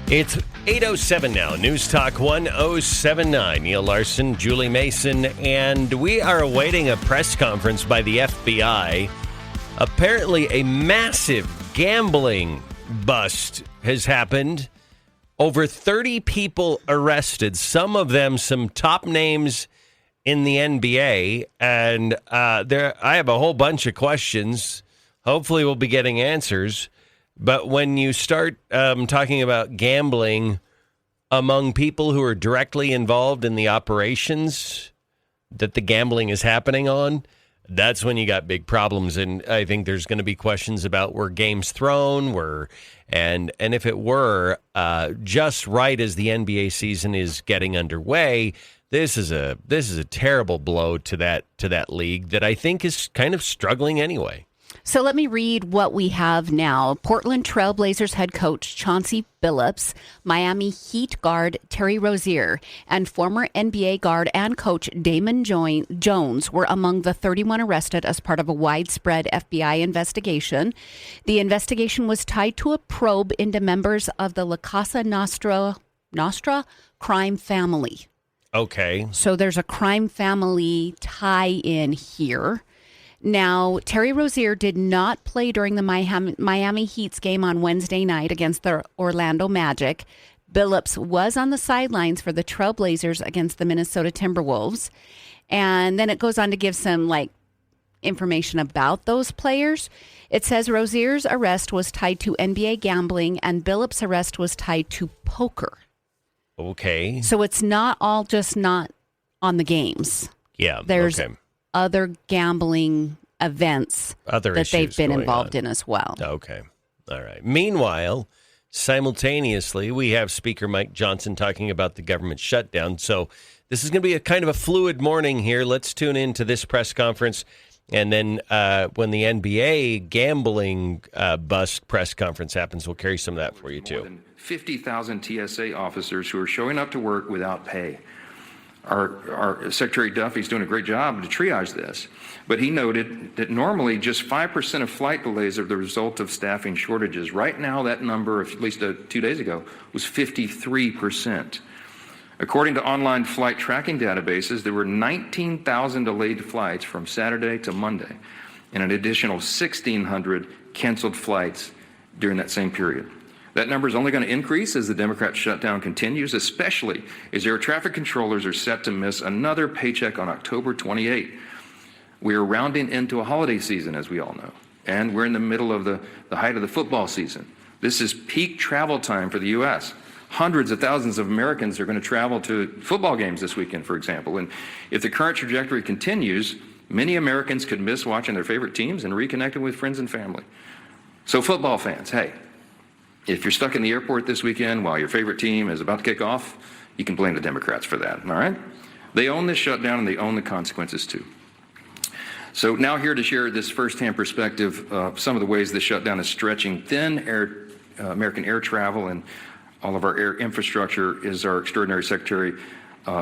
It's 8:07 now. News Talk 1079. Neil Larson, Julie Mason, and we are awaiting a press conference by the FBI. Apparently, a massive gambling bust has happened. Over 30 people arrested, some of them some top names in the NBA. And I have a whole bunch of questions. Hopefully, we'll be getting answers. But when you start talking about gambling among people who are directly involved in the operations that the gambling is happening on, that's when you got big problems. And I think there's going to be questions about were games thrown, and if it were just right as the NBA season is getting underway, this is a terrible blow to that league that I think is kind of struggling anyway. So let me read what we have now. Portland Trail Blazers head coach Chauncey Billups, Miami Heat guard Terry Rozier, and former NBA guard and coach Damon Jones were among the 31 arrested as part of a widespread FBI investigation. The investigation was tied to a probe into members of the Cosa Nostra crime family. Okay. So there's a crime family tie-in here. Now, Terry Rozier did not play during the Miami Heat's game on Wednesday night against the Orlando Magic. Billups was on the sidelines for the Trailblazers against the Minnesota Timberwolves. And then it goes on to give some information about those players. It says Rozier's arrest was tied to NBA gambling and Billups' arrest was tied to poker. Okay. So it's not all just not on the games. Yeah. There's okay. Other gambling events that they've been involved in as well. Okay. All right. Meanwhile, simultaneously, we have Speaker Mike Johnson talking about the government shutdown. So this is going to be a kind of a fluid morning here. Let's tune in to this press conference. And then when the NBA gambling bust press conference happens, we'll carry some of that for you, too. More than 50,000 TSA officers who are showing up to work without pay. Our Secretary Duffy's doing a great job to triage this, but he noted that normally just 5% of flight delays are the result of staffing shortages. Right now, that number, at least 2 days ago, was 53%. According to online flight tracking databases, there were 19,000 delayed flights from Saturday to Monday, and an additional 1,600 canceled flights during that same period. That number is only going to increase as the Democrat shutdown continues, especially as air traffic controllers are set to miss another paycheck on October 28. We are rounding into a holiday season, as we all know, and we're in the middle of the height of the football season. This is peak travel time for the U.S. Hundreds of thousands of Americans are going to travel to football games this weekend, for example. And if the current trajectory continues, many Americans could miss watching their favorite teams and reconnecting with friends and family. So football fans, hey, if you're stuck in the airport this weekend while your favorite team is about to kick off, you can blame the Democrats for that, all right? They own this shutdown and they own the consequences too. So now here to share this firsthand perspective of some of the ways this shutdown is stretching thin American air travel and all of our air infrastructure is our extraordinary Secretary,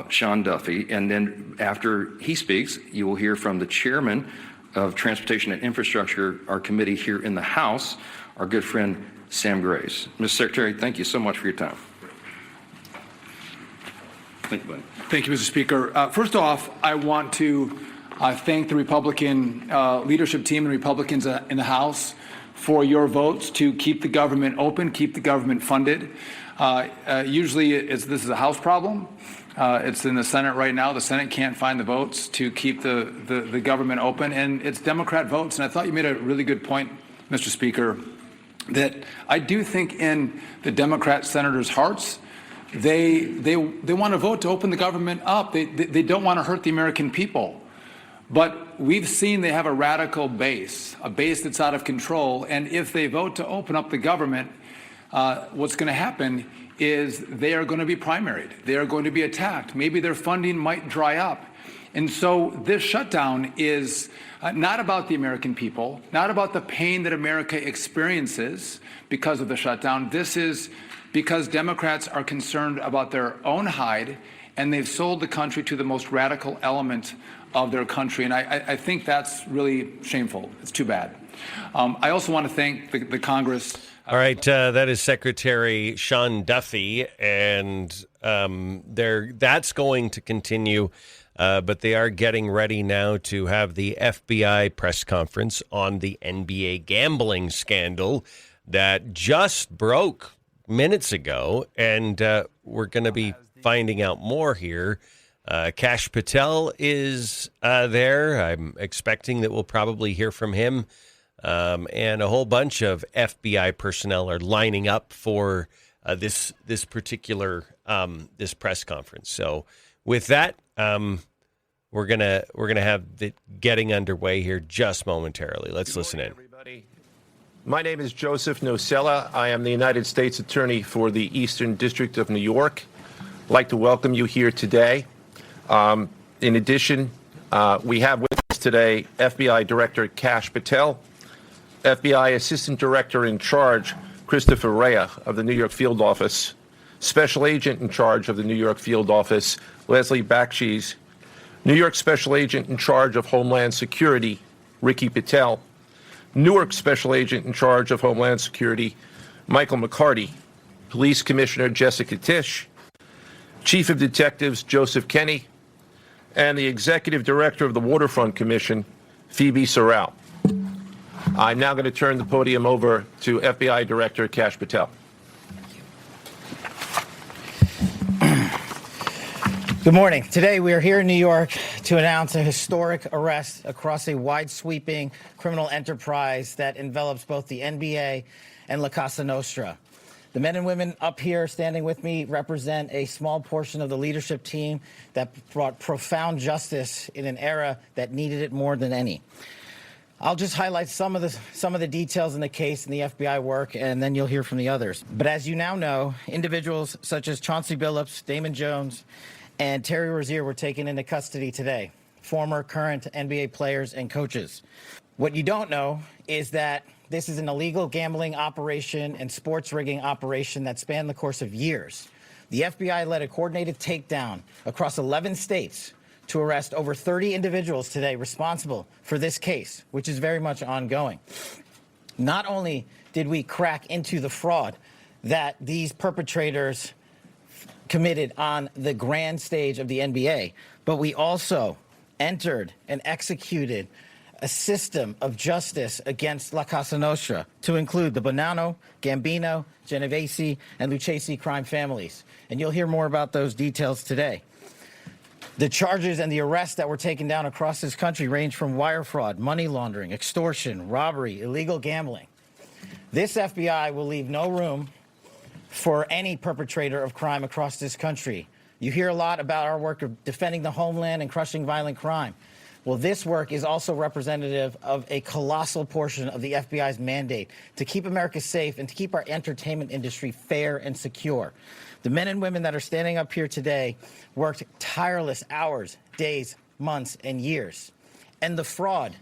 Sean Duffy. And then after he speaks, you will hear from the chairman of Transportation and Infrastructure, our committee here in the House, our good friend, Sam Grace. Mr. Secretary, thank you so much for your time. Thank you, buddy. Thank you, Mr. Speaker. First off, I want to thank the Republican leadership team and Republicans in the House for your votes to keep the government open, keep the government funded. Usually this is a House problem. It's in the Senate right now. The Senate can't find the votes to keep the government open, and it's Democrat votes. And I thought you made a really good point, Mr. Speaker, that I do think in the Democrat senators' hearts, they want to vote to open the government up. They don't want to hurt the American people. But we've seen they have a radical base, a base that's out of control. And if they vote to open up the government, what's going to happen is they are going to be primaried. They are going to be attacked. Maybe their funding might dry up. And so this shutdown is not about the American people, not about the pain that America experiences because of the shutdown. This is because Democrats are concerned about their own hide, and they've sold the country to the most radical element of their country. And I think that's really shameful. It's too bad. I also want to thank the Congress. All right, that is Secretary Sean Duffy, and that's going to continue, but they are getting ready now to have the FBI press conference on the NBA gambling scandal that just broke minutes ago, and we're going to be finding out more here. Kash Patel is there. I'm expecting that we'll probably hear from him. And a whole bunch of FBI personnel are lining up for this particular this press conference. So with that, we're gonna have it getting underway here just momentarily. Let's listen in. Everybody. My name is Joseph Nocella. I am the United States Attorney for the Eastern District of New York. I'd like to welcome you here today. In addition, we have with us today FBI Director Kash Patel, FBI Assistant Director in Charge Christopher Rea of the New York Field Office, Special Agent in Charge of the New York Field Office Leslie Bakshi's, New York Special Agent in Charge of Homeland Security Ricky Patel, Newark Special Agent in Charge of Homeland Security Michael McCarty, Police Commissioner Jessica Tisch, Chief of Detectives Joseph Kenny, and the Executive Director of the Waterfront Commission, Phoebe Sorrell. I'm now going to turn the podium over to FBI Director Kash Patel. Good morning. Today we are here in New York to announce a historic arrest across a wide-sweeping criminal enterprise that envelops both the NBA and La Cosa Nostra. The men and women up here standing with me represent a small portion of the leadership team that brought profound justice in an era that needed it more than any. I'll just highlight some of the details in the case and the FBI work, and then you'll hear from the others. But as you now know, individuals such as Chauncey Billups, Damon Jones, and Terry Rozier were taken into custody today, former, current NBA players and coaches. What you don't know is that this is an illegal gambling operation and sports rigging operation that spanned the course of years. The FBI led a coordinated takedown across 11 states to arrest over 30 individuals today responsible for this case, which is very much ongoing. Not only did we crack into the fraud that these perpetrators committed on the grand stage of the NBA, but we also entered and executed a system of justice against La Cosa Nostra to include the Bonanno, Gambino, Genovese, and Lucchese crime families. And you'll hear more about those details today. The charges and the arrests that were taken down across this country range from wire fraud, money laundering, extortion, robbery, illegal gambling. This FBI will leave no room for any perpetrator of crime across this country. You hear a lot about our work of defending the homeland and crushing violent crime. Well, this work is also representative of a colossal portion of the FBI's mandate to keep America safe and to keep our entertainment industry fair and secure. The men and women that are standing up here today worked tireless hours, days, months, and years. And the fraud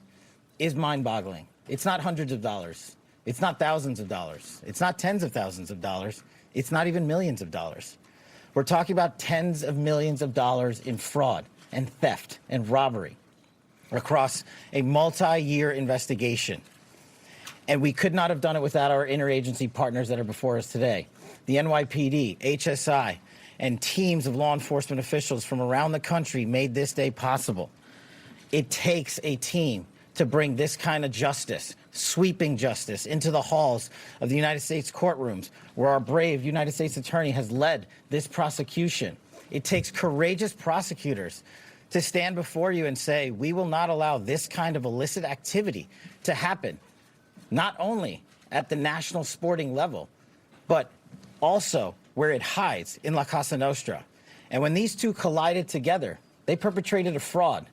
is mind-boggling. It's not hundreds of dollars. It's not thousands of dollars. It's not tens of thousands of dollars. It's not even millions of dollars. We're talking about tens of millions of dollars in fraud and theft and robbery across a multi-year investigation. And we could not have done it without our interagency partners that are before us today. The NYPD, HSI, and teams of law enforcement officials from around the country made this day possible. It takes a team to bring this kind of justice, sweeping justice, into the halls of the United States courtrooms, where our brave United States attorney has led this prosecution. It takes courageous prosecutors to stand before you and say, we will not allow this kind of illicit activity to happen, not only at the national sporting level, but also where it hides in La Cosa Nostra. And when these two collided together, they perpetrated a fraud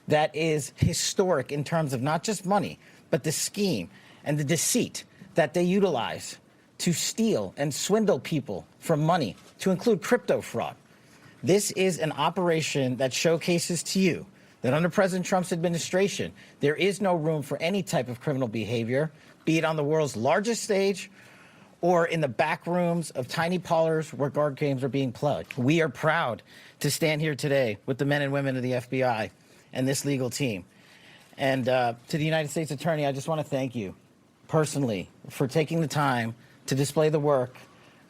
that is historic in terms of not just money, but the scheme and the deceit that they utilize to steal and swindle people for money, to include crypto fraud. This is an operation that showcases to you that under President Trump's administration, there is no room for any type of criminal behavior, be it on the world's largest stage or in the back rooms of tiny parlors where card games are being played. We are proud to stand here today with the men and women of the FBI and this legal team. And to the United States Attorney, I just want to thank you personally for taking the time to display the work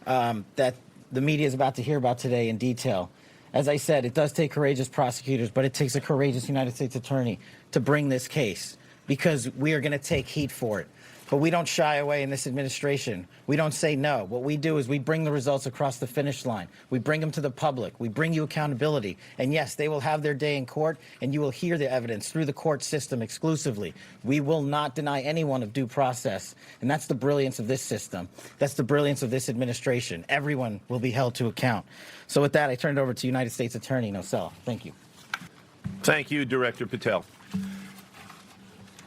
that the media is about to hear about today in detail. As I said, it does take courageous prosecutors, but it takes a courageous United States attorney to bring this case, because we are going to take heat for it. But we don't shy away in this administration. We don't say no. What we do is we bring the results across the finish line. We bring them to the public. We bring you accountability. And yes, they will have their day in court, and you will hear the evidence through the court system exclusively. We will not deny anyone of due process. And that's the brilliance of this system. That's the brilliance of this administration. Everyone will be held to account. So with that, I turn it over to United States Attorney Nosella. Thank you. Thank you, Director Patel.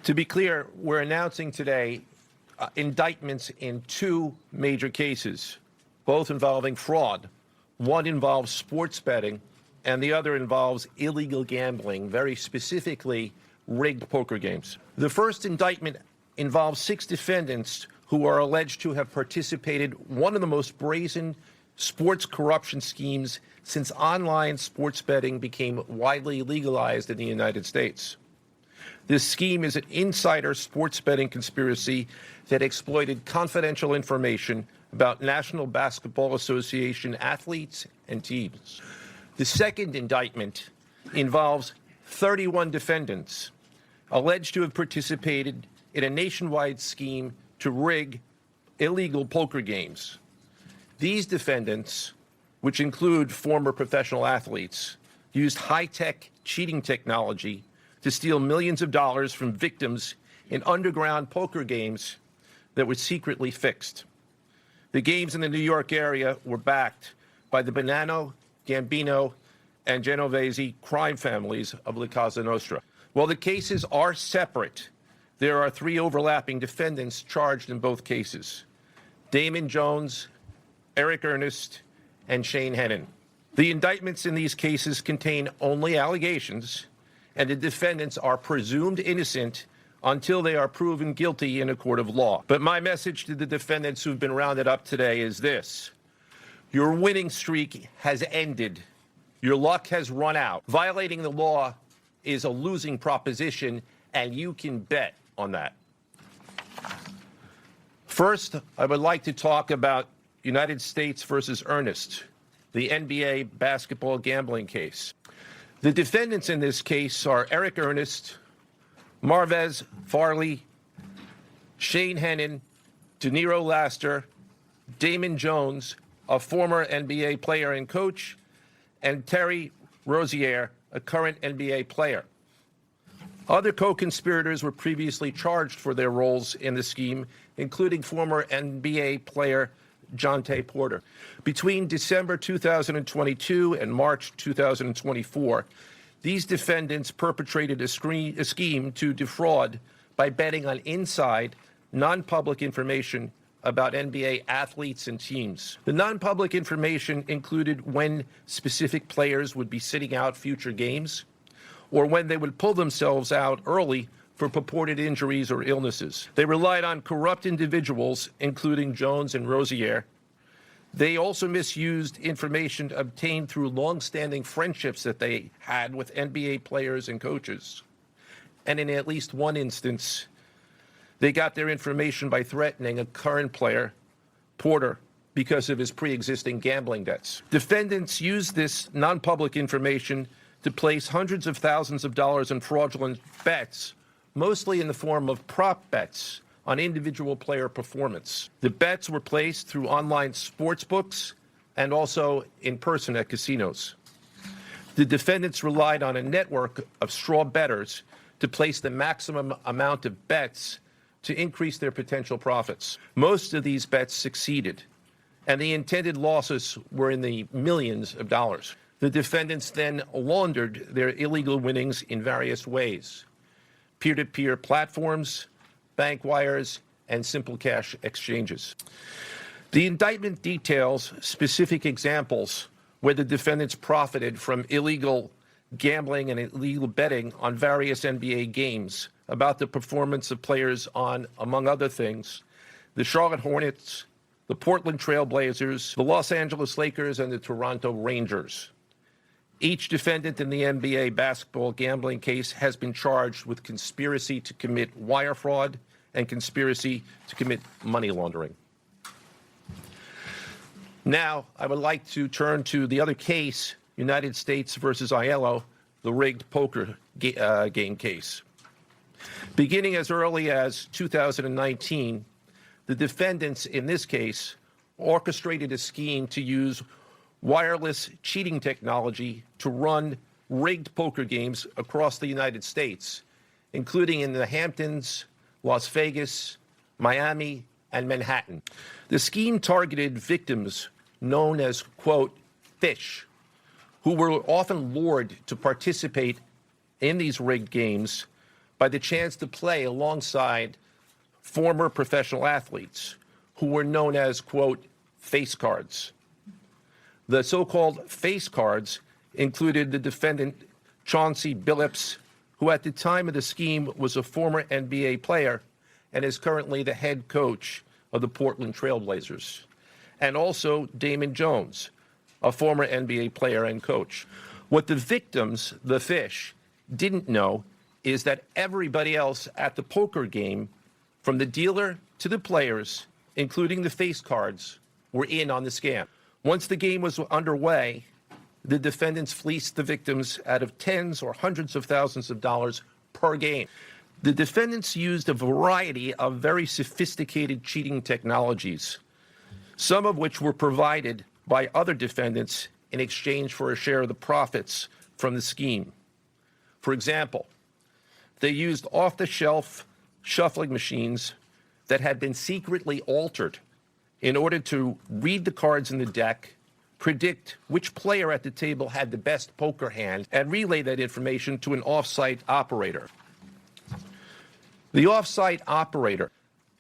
To be clear, we're announcing today indictments in two major cases, both involving fraud. One involves sports betting, and the other involves illegal gambling, very specifically rigged poker games. The first indictment involves 6 defendants who are alleged to have participated in one of the most brazen sports corruption schemes since online sports betting became widely legalized in the United States. This scheme is an insider sports betting conspiracy that exploited confidential information about National Basketball Association athletes and teams. The second indictment involves 31 defendants alleged to have participated in a nationwide scheme to rig illegal poker games. These defendants, which include former professional athletes, used high-tech cheating technology to steal millions of dollars from victims in underground poker games that were secretly fixed. The games in the New York area were backed by the Bonanno, Gambino, and Genovese crime families of La Cosa Nostra. While the cases are separate, there are 3 overlapping defendants charged in both cases: Damon Jones, Eric Ernest, and Shane Hennon. The indictments in these cases contain only allegations, and the defendants are presumed innocent until they are proven guilty in a court of law. But my message to the defendants who've been rounded up today is this: your winning streak has ended. Your luck has run out. Violating the law is a losing proposition, and you can bet on that. First, I would like to talk about United States versus Ernest, the NBA basketball gambling case. The defendants in this case are Eric Ernest, Marvez Farley, Shane Hennon, DeNiro Laster, Damon Jones, a former NBA player and coach, and Terry Rozier, a current NBA player. Other co-conspirators were previously charged for their roles in the scheme, including former NBA player Jontay Porter. Between December 2022 and March 2024, these defendants perpetrated a scheme to defraud by betting on inside, non-public information about NBA athletes and teams. The non-public information included when specific players would be sitting out future games, or when they would pull themselves out early for purported injuries or illnesses. They relied on corrupt individuals, including Jones and Rozier. They also misused information obtained through long-standing friendships that they had with NBA players and coaches. And in at least one instance, they got their information by threatening a current player, Porter, because of his pre-existing gambling debts. Defendants used this non-public information to place hundreds of thousands of dollars in fraudulent bets, mostly in the form of prop bets on individual player performance. The bets were placed through online sports books and also in person at casinos. The defendants relied on a network of straw bettors to place the maximum amount of bets to increase their potential profits. Most of these bets succeeded, and the intended losses were in the millions of dollars. The defendants then laundered their illegal winnings in various ways: peer-to-peer platforms, bank wires, and simple cash exchanges. The indictment details specific examples where the defendants profited from illegal gambling and illegal betting on various NBA games about the performance of players on, among other things, the Charlotte Hornets, the Portland Trail Blazers, the Los Angeles Lakers, and the Toronto Rangers. Each defendant in the NBA basketball gambling case has been charged with conspiracy to commit wire fraud and conspiracy to commit money laundering. Now, I would like to turn to the other case, United States versus Aiello, the rigged poker game case. Beginning as early as 2019, the defendants in this case orchestrated a scheme to use wireless cheating technology to run rigged poker games across the United States, including in the Hamptons, Las Vegas, Miami, and Manhattan. The scheme targeted victims known as, quote, fish, who were often lured to participate in these rigged games by the chance to play alongside former professional athletes who were known as, quote, face cards. The so-called face cards included the defendant Chauncey Billups, who at the time of the scheme was a former NBA player and is currently the head coach of the Portland Trail Blazers, and also Damon Jones, a former NBA player and coach. What the victims, the fish, didn't know is that everybody else at the poker game, from the dealer to the players, including the face cards, were in on the scam. Once the game was underway, the defendants fleeced the victims out of tens or hundreds of thousands of dollars per game. The defendants used a variety of very sophisticated cheating technologies, some of which were provided by other defendants in exchange for a share of the profits from the scheme. For example, they used off-the-shelf shuffling machines that had been secretly altered in order to read the cards in the deck, predict which player at the table had the best poker hand, and relay that information to an off-site operator. The off-site operator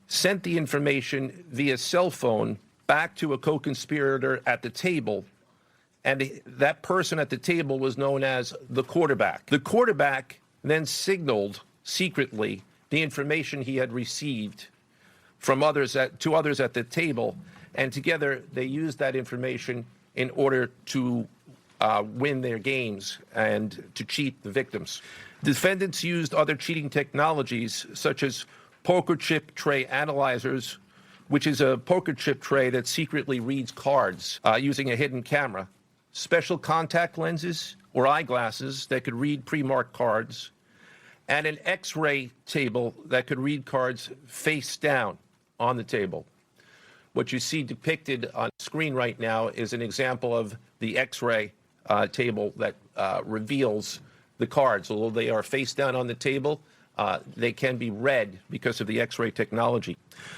sent the information via cell phone back to a co-conspirator at the table, and that person at the table was known as the quarterback. The quarterback then signaled secretly the information he had received from others to others at the table, and together they used that information in order to win their games and to cheat the victims. Defendants used other cheating technologies such as poker chip tray analyzers, which is a poker chip tray that secretly reads cards using a hidden camera, special contact lenses or eyeglasses that could read pre-marked cards, and an X-ray table that could read cards face down on the table. What you see depicted on screen right now is an example of the X-ray table that reveals the cards. Although they are face down on the table, they can be read because of the X-ray technology.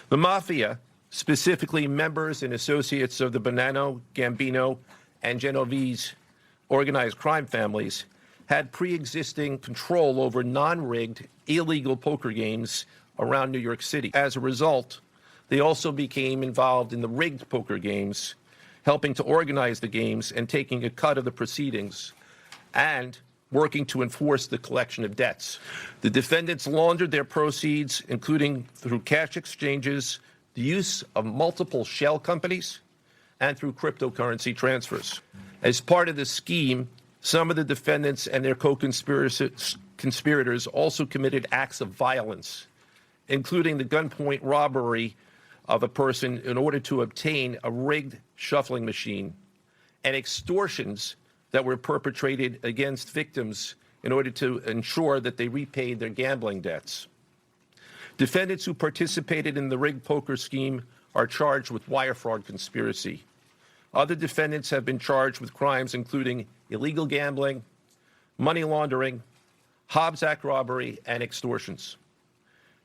The mafia, specifically members and associates of the Bonanno, Gambino, and Genovese organized crime families, had pre-existing control over non-rigged, illegal poker games around New York City. As a result, they also became involved in the rigged poker games, helping to organize the games and taking a cut of the proceedings, and working to enforce the collection of debts. The defendants laundered their proceeds, including through cash exchanges, the use of multiple shell companies, and through cryptocurrency transfers. As part of the scheme, some of the defendants and their co-conspirators also committed acts of violence, including the gunpoint robbery of a person in order to obtain a rigged shuffling machine, and extortions that were perpetrated against victims in order to ensure that they repaid their gambling debts. Defendants who participated in the rigged poker scheme are charged with wire fraud conspiracy. Other defendants have been charged with crimes including illegal gambling, money laundering, Hobbs Act robbery, and extortions.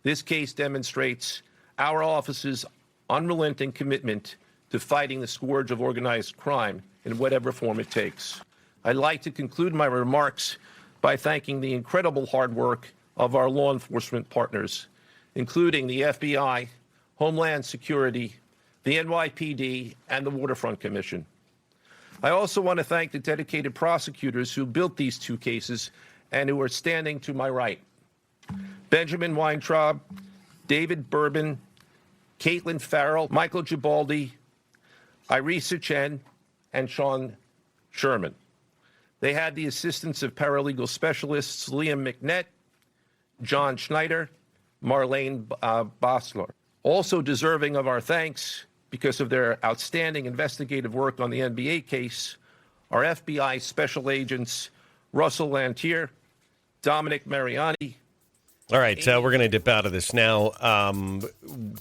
This case demonstrates our office's unrelenting commitment to fighting the scourge of organized crime in whatever form it takes. I'd like to conclude my remarks by thanking the incredible hard work of our law enforcement partners, including the FBI, Homeland Security, the NYPD, and the Waterfront Commission. I also want to thank the dedicated prosecutors who built these two cases and who are standing to my right. Benjamin Weintraub, David Bourbon, Caitlin Farrell, Michael Gibaldi, Irisa Chen, and Sean Sherman. They had the assistance of paralegal specialists Liam McNett, John Schneider, Marlene Bosler. Also deserving of our thanks because of their outstanding investigative work on the NBA case are FBI Special Agents Russell Lantier, Dominic Mariani. All right, we're going to dip out of this now.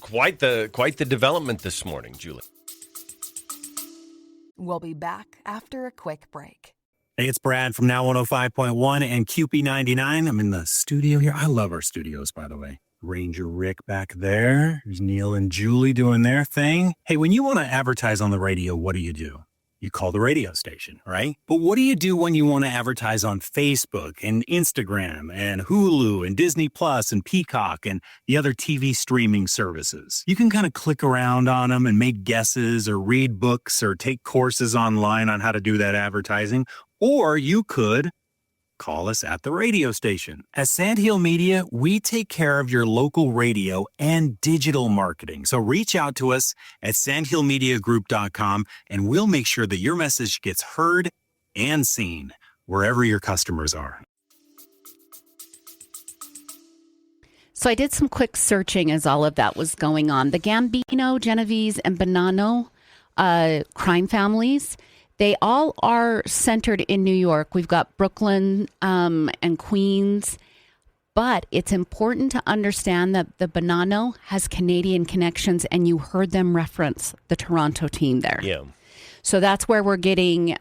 Quite the development this morning, Julie. We'll be back after a quick break. Hey, it's Brad from Now 105.1 and QP99. I'm in the studio here. I love our studios, by the way. Ranger Rick back there. There's Neil and Julie doing their thing. Hey, when you want to advertise on the radio, what do? You call the radio station, right? But what do you do when you want to advertise on Facebook and Instagram and Hulu and Disney Plus and Peacock and the other TV streaming services? You can kind of click around on them and make guesses or read books or take courses online on how to do that advertising. Or you could call us at the radio station. At Sandhill Media, we take care of your local radio and digital marketing. So reach out to us at sandhillmediagroup.com and we'll make sure that your message gets heard and seen wherever your customers are. So I did some quick searching as all of that was going on. The Gambino, Genovese, and Bonanno crime families, they all are centered in New York. We've got Brooklyn and Queens. But it's important to understand that the Bonanno has Canadian connections, and you heard them reference the Toronto team there. Yeah. So that's where we're getting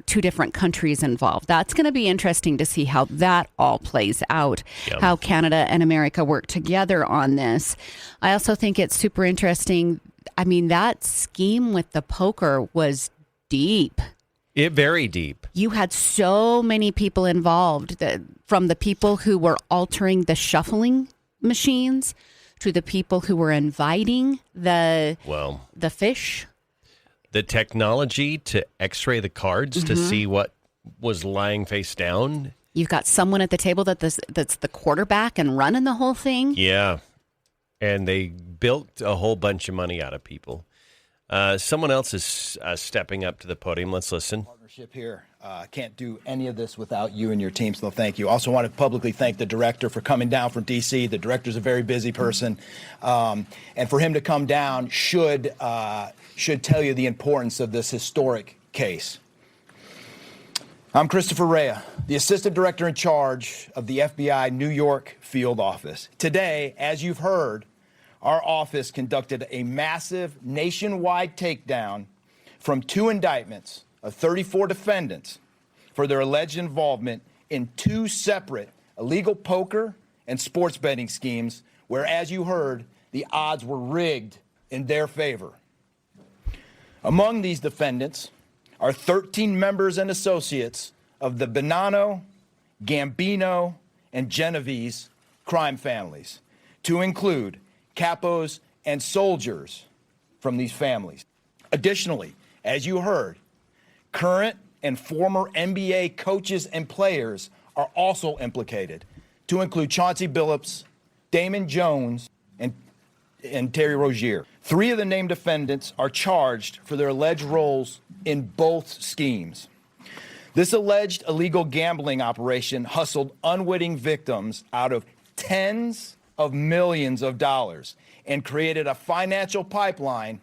two different countries involved. That's going to be interesting to see how that all plays out, how Canada and America work together on this. I also think it's super interesting. I mean, that scheme with the poker was deep. Very deep. You had so many people involved, from the people who were altering the shuffling machines to the people who were inviting the fish. The technology to x-ray the cards to see what was lying face down. You've got someone at the table that's the quarterback and running the whole thing. Yeah. And they built a whole bunch of money out of people. Someone else is stepping up to the podium. Let's listen. Partnership here. Can't do any of this without you and your team, so thank you. Also want to publicly thank the director for coming down from D.C. The director's a very busy person. And for him to come down should tell you the importance of this historic case. I'm Christopher Rea, the Assistant Director in charge of the FBI New York Field Office. Today, as you've heard, our office conducted a massive nationwide takedown from 2 indictments of 34 defendants for their alleged involvement in 2 separate illegal poker and sports betting schemes where, as you heard, the odds were rigged in their favor. Among these defendants are 13 members and associates of the Bonanno, Gambino, and Genovese crime families, to include capos and soldiers from these families. Additionally, as you heard, current and former NBA coaches and players are also implicated, to include Chauncey Billups, Damon Jones, and Terry Rozier. 3 of the named defendants are charged for their alleged roles in both schemes. This alleged illegal gambling operation hustled unwitting victims out of tens of millions of dollars and created a financial pipeline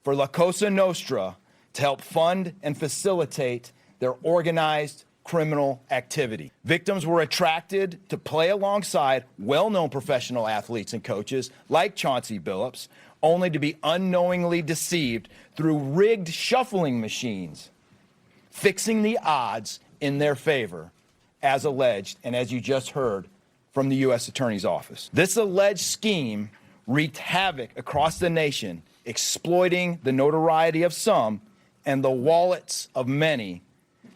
for La Cosa Nostra to help fund and facilitate their organized criminal activity. Victims were attracted to play alongside well-known professional athletes and coaches like Chauncey Billups, only to be unknowingly deceived through rigged shuffling machines, fixing the odds in their favor, as alleged and as you just heard from the U.S. Attorney's Office. This alleged scheme wreaked havoc across the nation, exploiting the notoriety of some and the wallets of many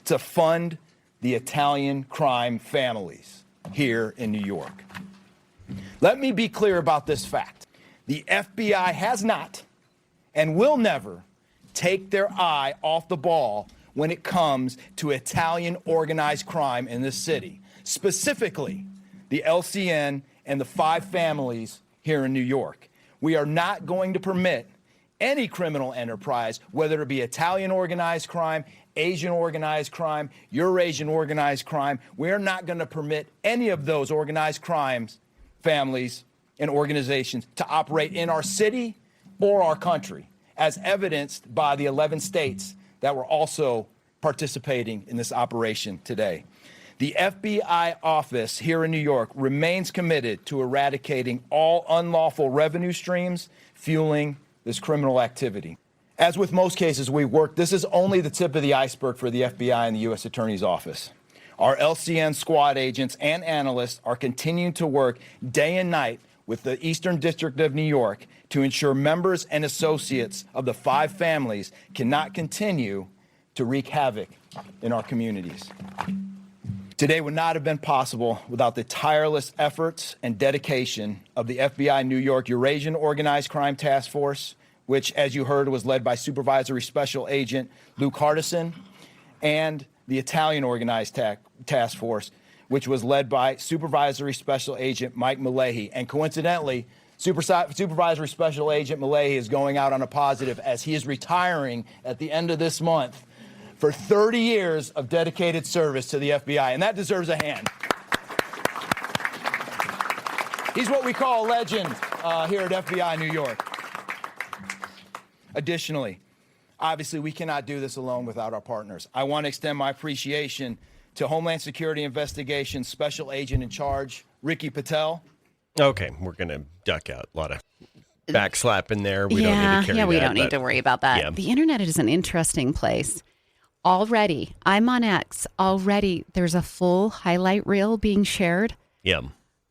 to fund the Italian crime families here in New York. Let me be clear about this fact. The FBI has not and will never take their eye off the ball when it comes to Italian organized crime in this city, specifically the LCN and the 5 families here in New York. We are not going to permit any criminal enterprise, whether it be Italian organized crime, Asian organized crime, Eurasian organized crime. We are not going to permit any of those organized crimes, families, and organizations to operate in our city or our country. as evidenced by the 11 states that were also participating in this operation today. The FBI office here in New York remains committed to eradicating all unlawful revenue streams fueling this criminal activity. As with most cases we work, this is only the tip of the iceberg for the FBI and the U.S. Attorney's Office. Our LCN squad agents and analysts are continuing to work day and night with the Eastern District of New York to ensure members and associates of the 5 families cannot continue to wreak havoc in our communities. Today would not have been possible without the tireless efforts and dedication of the FBI New York Eurasian Organized Crime Task Force, which, as you heard, was led by Supervisory Special Agent Luke Hardison, and the Italian Organized Task Force, which was led by Supervisory Special Agent Mike Malahi. And coincidentally, Supervisory Special Agent Malahi is going out on a positive as he is retiring at the end of this month for 30 years of dedicated service to the FBI, and that deserves a hand. He's what we call a legend here at FBI New York. Additionally, obviously, we cannot do this alone without our partners. I want to extend my appreciation to Homeland Security Investigations Special Agent in Charge, Ricky Patel. Okay, we're going to duck out. A lot of backslapping there. We don't need to carry that. We don't need to worry about that. Yeah. The internet is an interesting place. Already, I'm on X. Already, there's a full highlight reel being shared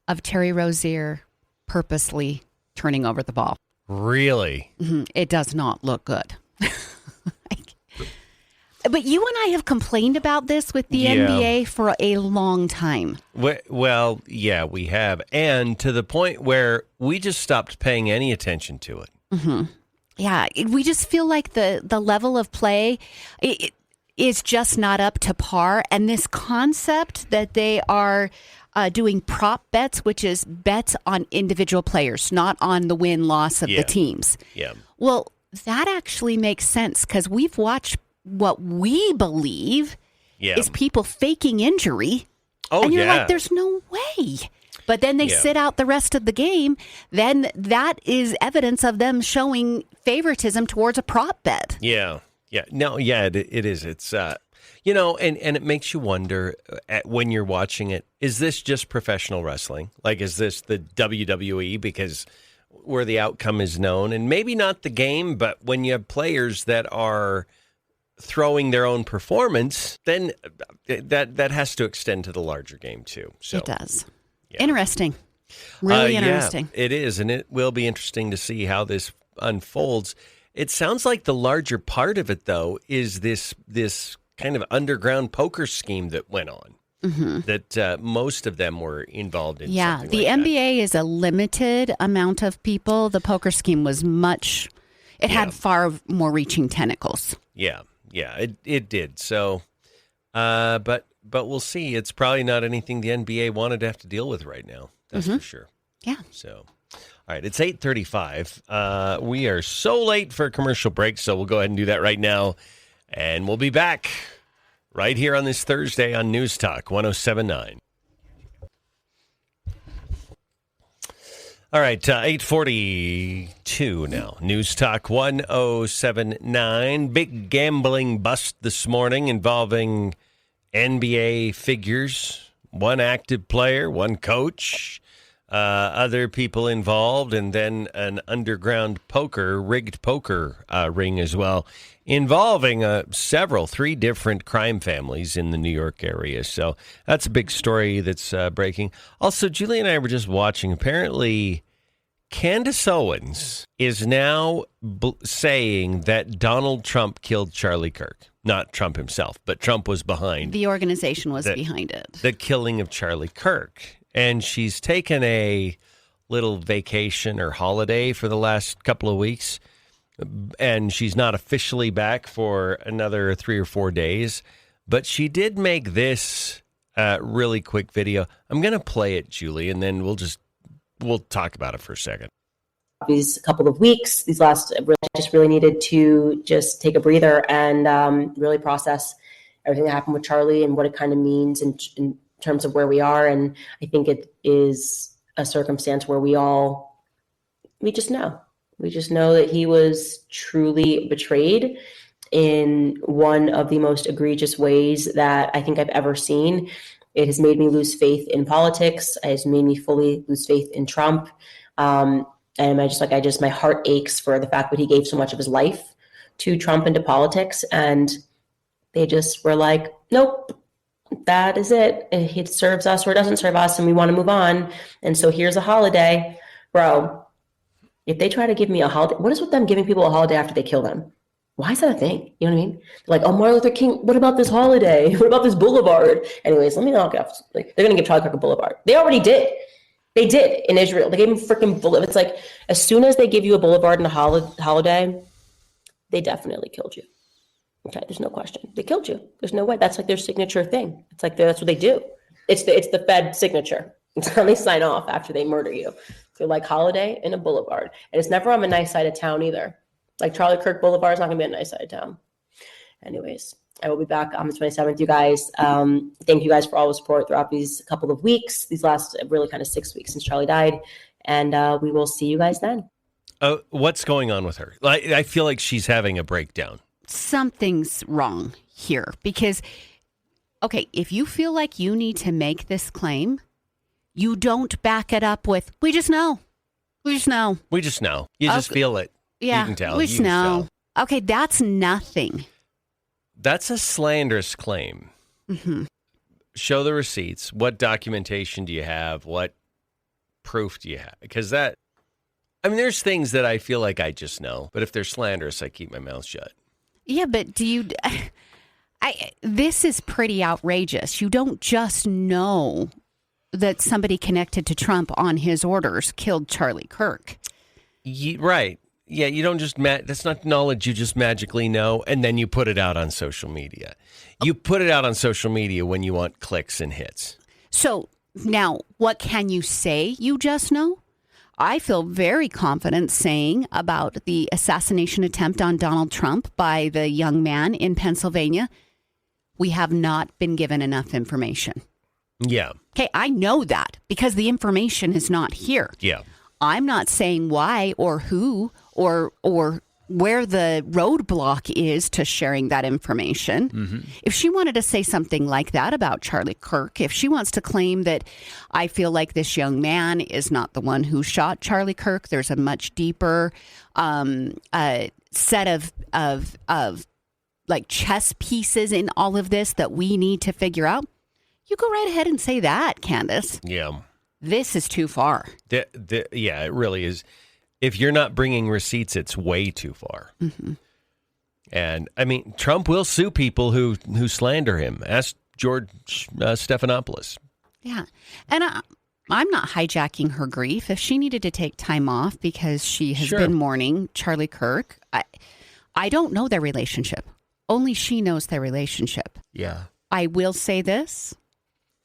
of Terry Rozier purposely turning over the ball. Really? Mm-hmm. It does not look good. But you and I have complained about this with the NBA for a long time. Well, yeah, we have. And to the point where we just stopped paying any attention to it. Mm-hmm. Yeah, we just feel like the level of play is just not up to par. And this concept that they are doing prop bets, which is bets on individual players, not on the win-loss of the teams. Yeah. Well, that actually makes sense because we've watched what we believe is people faking injury. Oh, and you're like, there's no way. But then they sit out the rest of the game. Then that is evidence of them showing favoritism towards a prop bet. Yeah. Yeah. No, yeah, it is. It's, and it makes you wonder when you're watching it, is this just professional wrestling? Like, is this the WWE? Because where the outcome is known, and maybe not the game, but when you have players that are throwing their own performance, then that has to extend to the larger game too. So it does. Yeah. Interesting. Really interesting. It is, and it will be interesting to see how this unfolds. It sounds like the larger part of it, though, is this kind of underground poker scheme that went on. Mm-hmm. That most of them were involved in. Yeah, something the like NBA is a limited amount of people. The poker scheme was much. It had far more reaching tentacles. Yeah, it did. So, but we'll see. It's probably not anything the NBA wanted to have to deal with right now. That's for sure. Yeah. So, all right, it's 8:35. We are so late for a commercial break, so we'll go ahead and do that right now, and we'll be back right here on this Thursday on News Talk 107.9. All right, 8:42 now. News Talk 107.9. Big gambling bust this morning involving NBA figures. One active player, one coach, other people involved, and then an underground rigged poker ring as well, involving 3 different crime families in the New York area. So that's a big story that's breaking. Also, Julie and I were just watching. Apparently, Candace Owens is now saying that Donald Trump killed Charlie Kirk. Not Trump himself, but Trump was behind. The organization was behind it. The killing of Charlie Kirk. And she's taken a little vacation or holiday for the last couple of weeks. And she's not officially back for another 3 or 4 days. But she did make this really quick video. I'm going to play it, Julie, and then we'll talk about it for a second. These couple of weeks, I just really needed to just take a breather and really process everything that happened with Charlie and what it kind of means in terms of where we are. And I think it is a circumstance where we just know. We just know that he was truly betrayed in one of the most egregious ways that I think I've ever seen. It has made me lose faith in politics. It has made me fully lose faith in Trump. And my heart aches for the fact that he gave so much of his life to Trump and to politics. And they just were like, nope, that is it. It serves us or it doesn't serve us, and we want to move on. And so here's a holiday. Bro, if they try to give me a holiday, what is with them giving people a holiday after they kill them? Why is that a thing? You know what I mean? They're like, oh, Martin Luther King, what about this holiday? What about this boulevard? Anyways, let me knock off. Like, they're going to give Charlie Kirk a boulevard. They already did. They did in Israel. They gave him freaking boulevard. It's like, as soon as they give you a boulevard and a holiday, they definitely killed you. Okay, there's no question. They killed you. There's no way. That's like their signature thing. It's like that's what they do. It's the Fed signature. It's how they sign off after they murder you. They're like holiday and a boulevard. And it's never on the nice side of town either. Like Charlie Kirk Boulevard is not going to be on the nice side of town. Anyways, I will be back on the 27th, you guys. Thank you guys for all the support throughout these couple of weeks, these last really kind of 6 weeks since Charlie died. And we will see you guys then. What's going on with her? I feel like she's having a breakdown. Something's wrong here because, okay, if you feel like you need to make this claim, you don't back it up with, we just know. We just know. We just know. You just feel it. Yeah, you can tell. We just know. Okay, that's nothing. That's a slanderous claim. Mm-hmm. Show the receipts. What documentation do you have? What proof do you have? Because there's things that I feel like I just know, but if they're slanderous, I keep my mouth shut. Yeah, but this is pretty outrageous. You don't just know that somebody connected to Trump on his orders killed Charlie Kirk. Right. Yeah, you don't just that's not knowledge you just magically know, and then you put it out on social media. You put it out on social media when you want clicks and hits. So now, what can you say you just know? I feel very confident saying about the assassination attempt on Donald Trump by the young man in Pennsylvania, we have not been given enough information. Yeah. Okay, I know that because the information is not here. Yeah. I'm not saying why or who or where the roadblock is to sharing that information. Mm-hmm. If she wanted to say something like that about Charlie Kirk, if she wants to claim that I feel like this young man is not the one who shot Charlie Kirk, there's a much deeper set of like chess pieces in all of this that we need to figure out. You go right ahead and say that, Candace. Yeah. This is too far. Yeah, it really is. If you're not bringing receipts, it's way too far. Mm-hmm. And, Trump will sue people who slander him. Ask George Stephanopoulos. Yeah. And I'm not hijacking her grief. If she needed to take time off because she has been mourning Charlie Kirk, I don't know their relationship. Only she knows their relationship. Yeah. I will say this.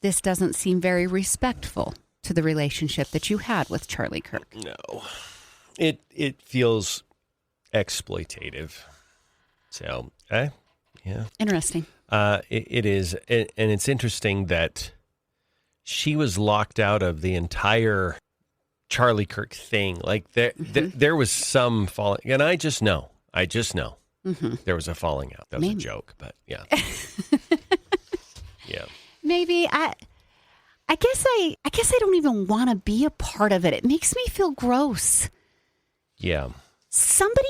This doesn't seem very respectful to the relationship that you had with Charlie Kirk. No. It feels exploitative. So, yeah. Interesting. It is. And it's interesting that she was locked out of the entire Charlie Kirk thing. Like, there was some falling. And I just know. Mm-hmm. There was a falling out. That was a joke, but yeah. Yeah. Maybe I guess I don't even want to be a part of it. It makes me feel gross. Yeah. Somebody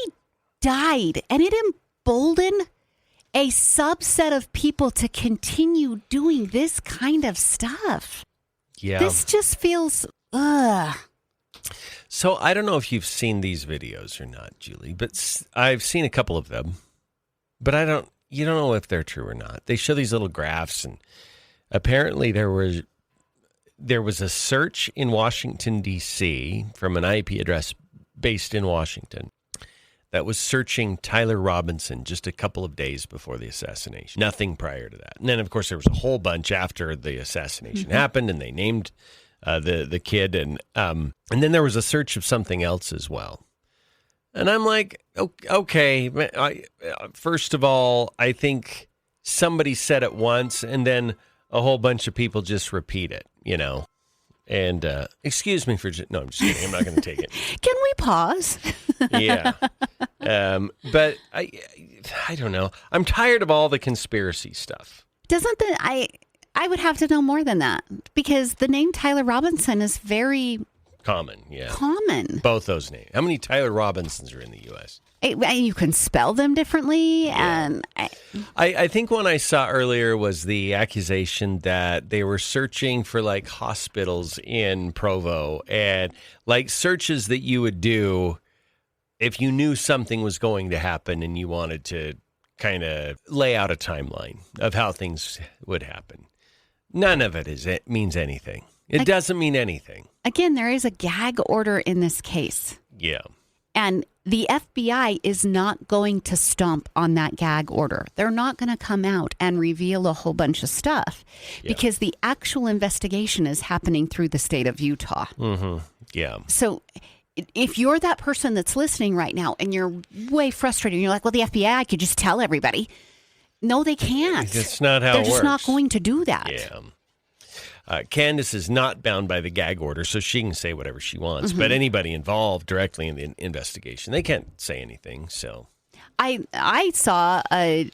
died, and it emboldened a subset of people to continue doing this kind of stuff. Yeah. This just feels, ugh. So I don't know if you've seen these videos or not, Julie, but I've seen a couple of them. But you don't know if they're true or not. They show these little graphs, and apparently there was a search in Washington, D.C. from an IP address based in Washington that was searching Tyler Robinson just a couple of days before the assassination. Nothing prior to that. And then, of course, there was a whole bunch after the assassination happened, and they named the kid. And then there was a search of something else as well. And I'm like, okay, first of all, I think somebody said it once, and then a whole bunch of people just repeat it, And excuse me for no, I'm just kidding. I'm not going to take it. Can we pause? Yeah. But I don't know. I'm tired of all the conspiracy stuff. I would have to know more than that, because the name Tyler Robinson is very common. Yeah. Common. Both those names. How many Tyler Robinsons are in the U.S.? You can spell them differently. Yeah. And I think one I saw earlier was the accusation that they were searching for like hospitals in Provo, and like searches that you would do if you knew something was going to happen and you wanted to kind of lay out a timeline of how things would happen. None of it means anything. It doesn't mean anything. Again, there is a gag order in this case. Yeah. And the FBI is not going to stomp on that gag order. They're not going to come out and reveal a whole bunch of stuff because the actual investigation is happening through the state of Utah. Mm-hmm. Yeah. So if you're that person that's listening right now and you're way frustrated and you're like, well, the FBI could just tell everybody. No, they can't. It's not how it works. They're just not going to do that. Yeah. Candace is not bound by the gag order, so she can say whatever she wants. But anybody involved directly in the investigation, they can't say anything. So, I saw a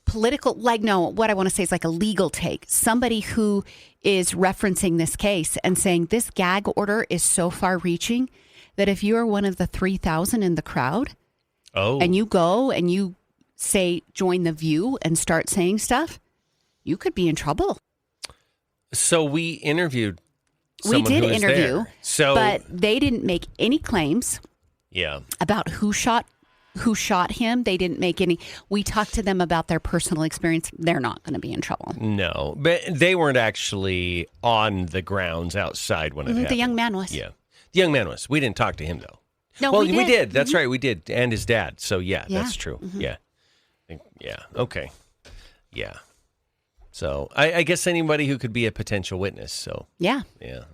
political, what I want to say is like a legal take. Somebody who is referencing this case and saying this gag order is so far-reaching that if you are one of the 3,000 in the crowd, and you go and you say, join the view and start saying stuff, you could be in trouble. So we interviewed someone We did who was interview, there. but they didn't make any claims about who shot him. They didn't make any. We talked to them about their personal experience. They're not going to be in trouble. No, but they weren't actually on the grounds outside when it happened. The young man was. Yeah. The young man was. We didn't talk to him, though. No, well, we did. That's right. We did. And his dad. So, yeah. That's true. Mm-hmm. Yeah. Yeah. Okay. Yeah. So I guess anybody who could be a potential witness. So yeah.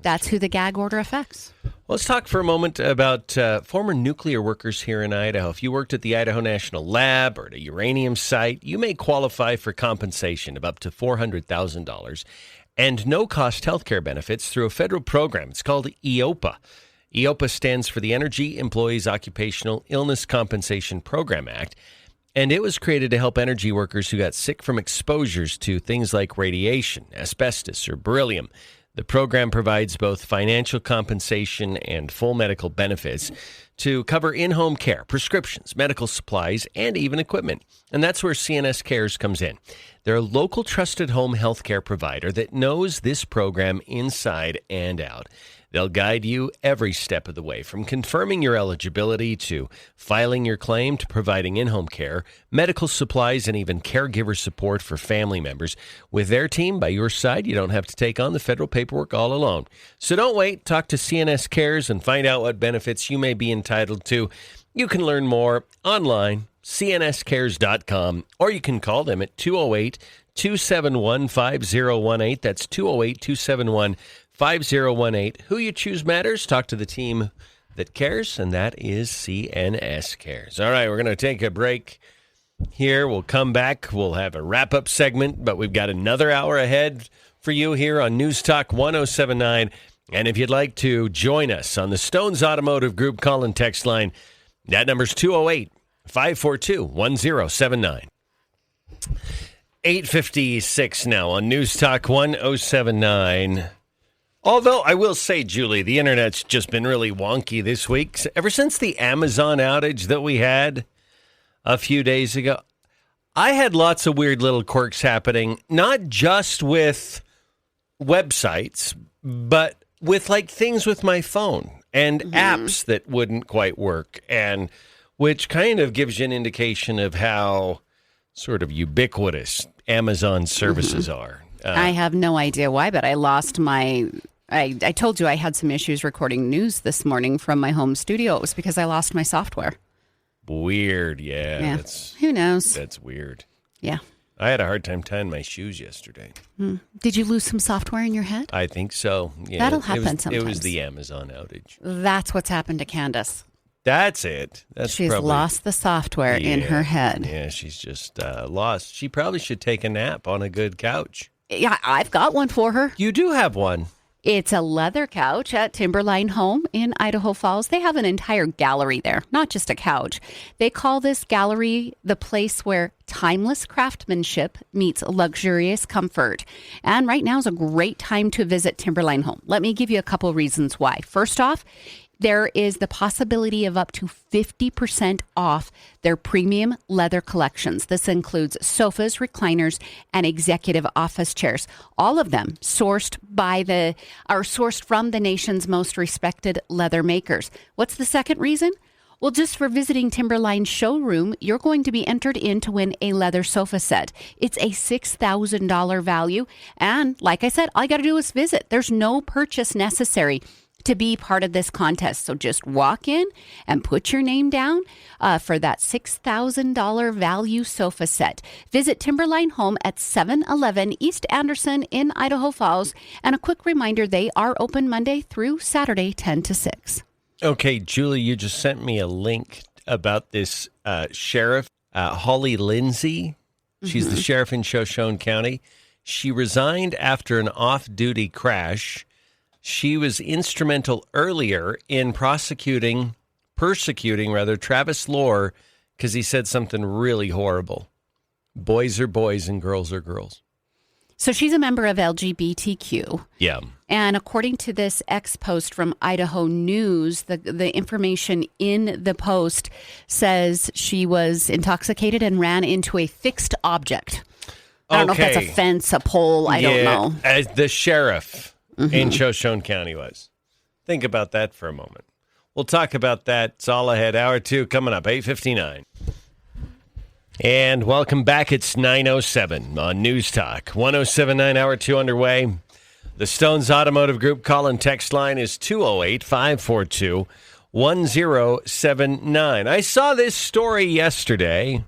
That's who the gag order affects. Let's talk for a moment about former nuclear workers here in Idaho. If you worked at the Idaho National Lab or at a uranium site, you may qualify for compensation of up to $400,000 and no-cost health care benefits through a federal program. It's called EOPA. EOPA stands for the Energy Employees Occupational Illness Compensation Program Act. And it was created to help energy workers who got sick from exposures to things like radiation, asbestos, or beryllium. The program provides both financial compensation and full medical benefits to cover in-home care, prescriptions, medical supplies, and even equipment. And that's where CNS Cares comes in. They're a local trusted home health care provider that knows this program inside and out. They'll guide you every step of the way, from confirming your eligibility to filing your claim to providing in-home care, medical supplies, and even caregiver support for family members. With their team by your side, you don't have to take on the federal paperwork all alone. So don't wait. Talk to CNS Cares and find out what benefits you may be entitled to. You can learn more online, cnscares.com, or you can call them at 208-271-5018. That's 208-271-5018. 5018. Who you choose matters. Talk to the team that cares, and that is CNS Cares. All right, we're going to take a break here. We'll come back. We'll have a wrap-up segment, but we've got another hour ahead for you here on News Talk 1079. And if you'd like to join us on the Stones Automotive Group call and text line, that number's 208-542-1079. 8:56 now on News Talk 1079. Although I will say, Julie, the internet's just been really wonky this week. Ever since the Amazon outage that we had a few days ago, I had lots of weird little quirks happening, not just with websites, but with like things with my phone and apps that wouldn't quite work, and which kind of gives you an indication of how sort of ubiquitous Amazon services are. I have no idea why, but I lost my... I told you I had some issues recording news this morning from my home studio. It was because I lost my software. Weird, yeah. Who knows? That's weird. Yeah. I had a hard time tying my shoes yesterday. Did you lose some software in your head? I think so. Yeah, that'll happen sometimes. It was the Amazon outage. That's what's happened to Candace. That's it. She's lost the software in her head. Yeah, she's just lost. She probably should take a nap on a good couch. Yeah, I've got one for her. You do have one. It's a leather couch at Timberline Home in Idaho Falls. They have an entire gallery there, not just a couch. They call this gallery the place where timeless craftsmanship meets luxurious comfort. And right now is a great time to visit Timberline Home. Let me give you a couple reasons why. First off, there is the possibility of up to 50% off their premium leather collections. This includes sofas, recliners, and executive office chairs. All of them sourced from the nation's most respected leather makers. What's the second reason? Well, just for visiting Timberline's showroom, you're going to be entered in to win a leather sofa set. It's a $6,000 value. And like I said, all you got to do is visit. There's no purchase necessary to be part of this contest. So just walk in and put your name down for that $6,000 value sofa set. Visit Timberline Home at 711 East Anderson in Idaho Falls. And a quick reminder, they are open Monday through Saturday, 10 to 6. Okay, Julie, you just sent me a link about this sheriff, Holly Lindsay. She's the sheriff in Shoshone County. She resigned after an off-duty crash. She was instrumental earlier in persecuting Travis Lohr because he said something really horrible. Boys are boys and girls are girls. So she's a member of LGBTQ. Yeah. And according to this X post from Idaho News, the information in the post says she was intoxicated and ran into a fixed object. I don't know if that's a fence, a pole, I don't know. As the sheriff in Shoshone County was. Think about that for a moment. We'll talk about that. It's all ahead. Hour 2 coming up, 8:59. And welcome back. It's 9:07 on News Talk. 107.9, Hour 2 underway. The Stones Automotive Group call and text line is 208-542-1079. I saw this story yesterday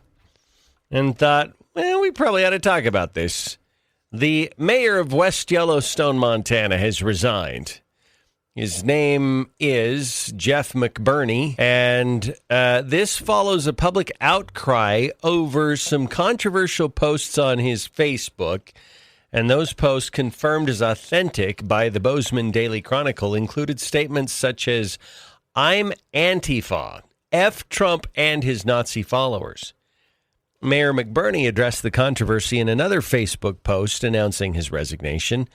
and thought, well, we probably ought to talk about this. The mayor of West Yellowstone, Montana, has resigned. His name is Jeff McBurney, and this follows a public outcry over some controversial posts on his Facebook, and those posts, confirmed as authentic by the Bozeman Daily Chronicle, included statements such as, "I'm Antifa, F Trump and his Nazi followers." Mayor McBurney addressed the controversy in another Facebook post announcing his resignation.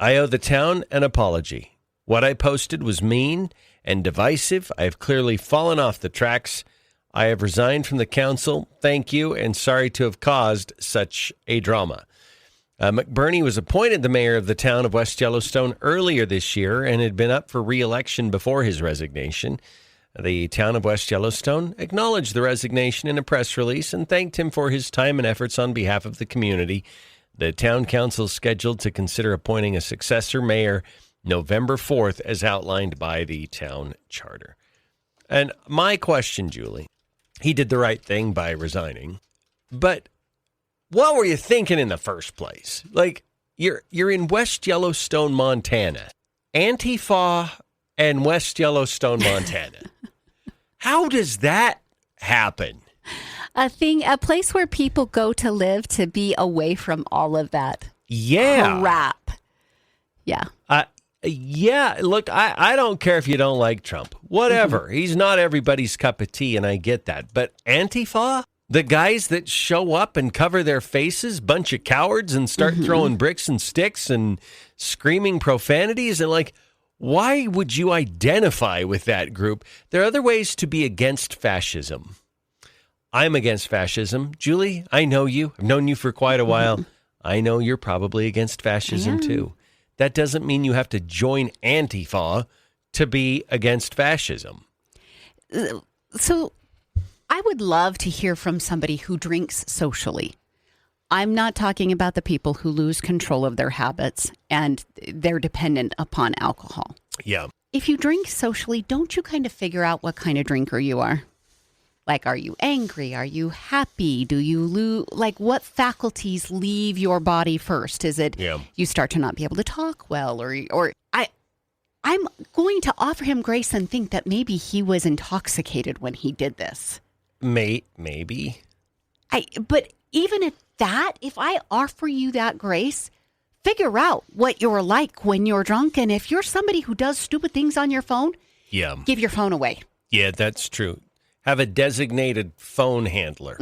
"I owe the town an apology. What I posted was mean and divisive. I have clearly fallen off the tracks. I have resigned from the council. Thank you, and sorry to have caused such a drama." McBurney was appointed the mayor of the town of West Yellowstone earlier this year and had been up for re-election before his resignation. The town of West Yellowstone acknowledged the resignation in a press release and thanked him for his time and efforts on behalf of the community. The town council is scheduled to consider appointing a successor mayor November 4th, as outlined by the town charter. And my question, Julie, he did the right thing by resigning, but what were you thinking in the first place? Like, you're in West Yellowstone, Montana. Antifa and West Yellowstone, Montana. How does that happen? A place where people go to live to be away from all of that crap. Yeah. Yeah, look, I don't care if you don't like Trump. Whatever. He's not everybody's cup of tea, and I get that. But Antifa? The guys that show up and cover their faces, bunch of cowards, and start throwing bricks and sticks and screaming profanities, and like, why would you identify with that group? There are other ways to be against fascism. I'm against fascism. Julie, I know you. I've known you for quite a while. I know you're probably against fascism too. That doesn't mean you have to join Antifa to be against fascism. So I would love to hear from somebody who drinks socially. I'm not talking about the people who lose control of their habits and they're dependent upon alcohol. Yeah. If you drink socially, don't you kind of figure out what kind of drinker you are? Like, are you angry? Are you happy? Do you lose, like, what faculties leave your body first? Is it you start to not be able to talk well, or I'm going to offer him grace and think that maybe he was intoxicated when he did this. Maybe. But even if I offer you that grace, figure out what you're like when you're drunk. And if you're somebody who does stupid things on your phone, give your phone away. Yeah, that's true. Have a designated phone handler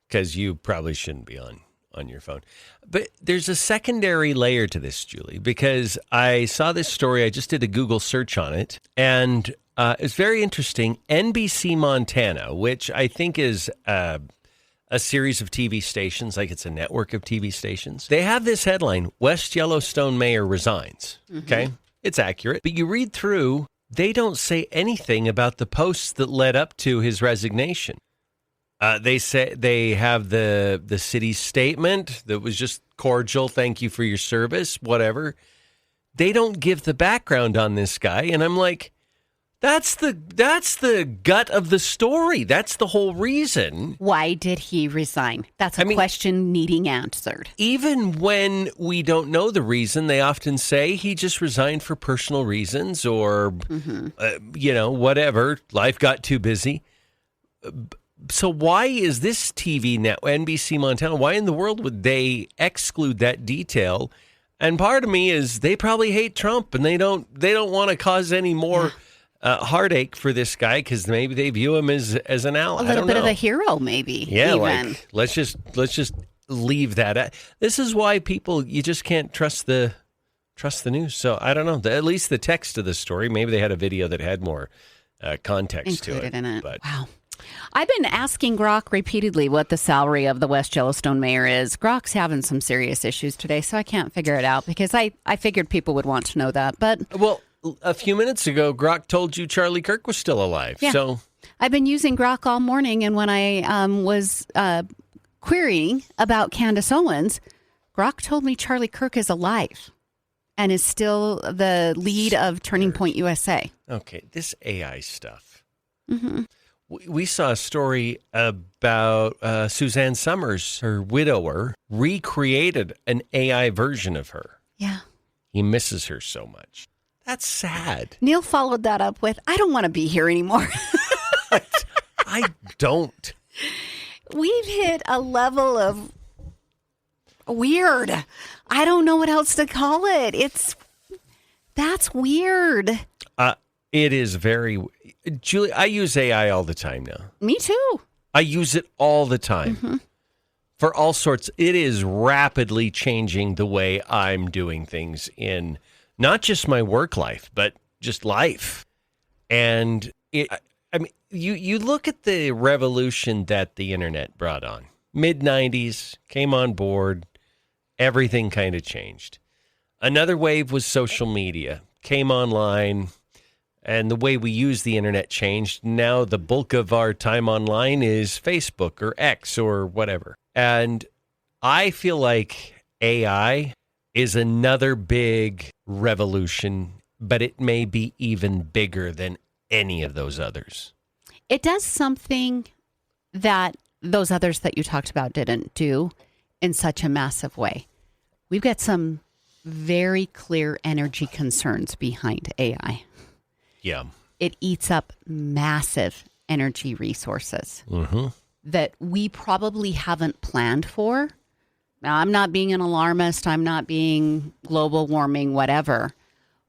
because you probably shouldn't be on your phone. But there's a secondary layer to this, Julie, because I saw this story. I just did a Google search on it, and it's very interesting. NBC Montana, which I think is a series of TV stations, like it's a network of TV stations. They have this headline, West Yellowstone Mayor Resigns. Okay? It's accurate. But you read through, they don't say anything about the posts that led up to his resignation. They say they have the city's statement that was just cordial. Thank you for your service, whatever. They don't give the background on this guy. And I'm like, that's the gut of the story. That's the whole reason. Why did he resign? That's a question needing answered. Even when we don't know the reason, they often say he just resigned for personal reasons or, whatever. Life got too busy. So why is this TV network, NBC Montana, why in the world would they exclude that detail? And part of me is they probably hate Trump and they don't want to cause any more heartache for this guy because maybe they view him as an ally. A little bit of a hero, maybe. Yeah, even. like let's just leave that. This is why you just can't trust the news. So I don't know. At least the text of the story. Maybe they had a video that had more context included to it. in it. But. Wow. I've been asking Grok repeatedly what the salary of the West Yellowstone mayor is. Grok's having some serious issues today, so I can't figure it out because I figured people would want to know that. But a few minutes ago, Grok told you Charlie Kirk was still alive. Yeah. So I've been using Grok all morning, and when I was querying about Candace Owens, Grok told me Charlie Kirk is alive and is still the lead of Turning Point USA. Okay, this AI stuff. Mm-hmm. We saw a story about Suzanne Summers, her widower, recreated an AI version of her. Yeah. He misses her so much. That's sad. Neil followed that up with, I don't want to be here anymore. I don't. We've hit a level of weird. I don't know what else to call it. That's weird. It is very... Julie, I use AI all the time now. Me too. I use it all the time for all sorts. It is rapidly changing the way I'm doing things in not just my work life, but just life. And you look at the revolution that the internet brought on. Mid-90s, came on board, everything kind of changed. Another wave was social media, came online, and the way we use the internet changed. Now the bulk of our time online is Facebook or X or whatever. And I feel like AI is another big revolution, but it may be even bigger than any of those others. It does something that those others that you talked about didn't do in such a massive way. We've got some very clear energy concerns behind AI. Yeah. It eats up massive energy resources that we probably haven't planned for. Now, I'm not being an alarmist. I'm not being global warming, whatever.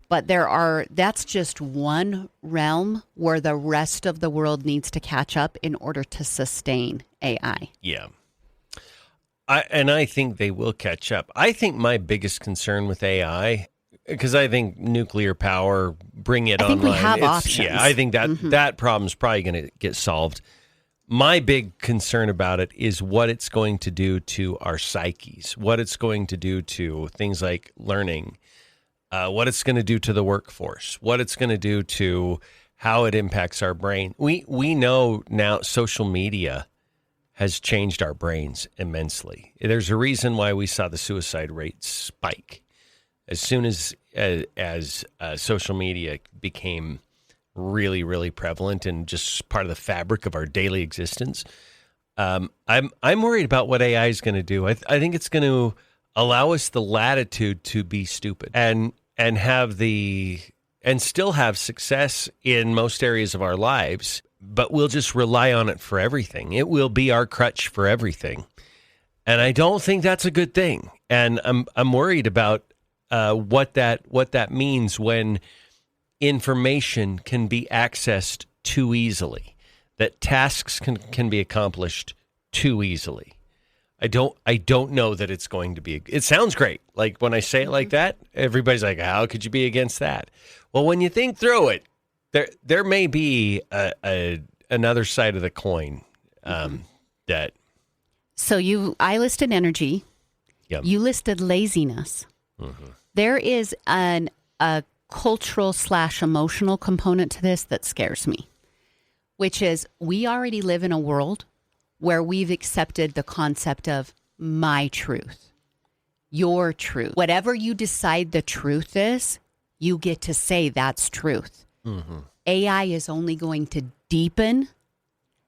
But that's just one realm where the rest of the world needs to catch up in order to sustain AI. Yeah. I think they will catch up. I think my biggest concern with AI, because I think nuclear power, bring it online. I think we have options. Yeah, I think that problem's probably going to get solved. My big concern about it is what it's going to do to our psyches, what it's going to do to things like learning, what it's going to do to the workforce, what it's going to do to how it impacts our brain. We know now social media has changed our brains immensely. There's a reason why we saw the suicide rate spike. As soon as social media became really, really prevalent and just part of the fabric of our daily existence, I'm worried about what AI is going to do. I think it's going to allow us the latitude to be stupid and still have success in most areas of our lives, but we'll just rely on it for everything. It will be our crutch for everything. And I don't think that's a good thing. And I'm worried about what that means when information can be accessed too easily, that tasks can be accomplished too easily. I don't know that it's going to be. It sounds great. Like when I say it like that, everybody's like, "How could you be against that?" Well, when you think through it, there may be another side of the coin that. So I listed energy. Yep. You listed laziness. Mm-hmm. There is a cultural / emotional component to this that scares me, which is we already live in a world where we've accepted the concept of my truth, your truth. Whatever you decide the truth is, you get to say that's truth. Mm-hmm. AI is only going to deepen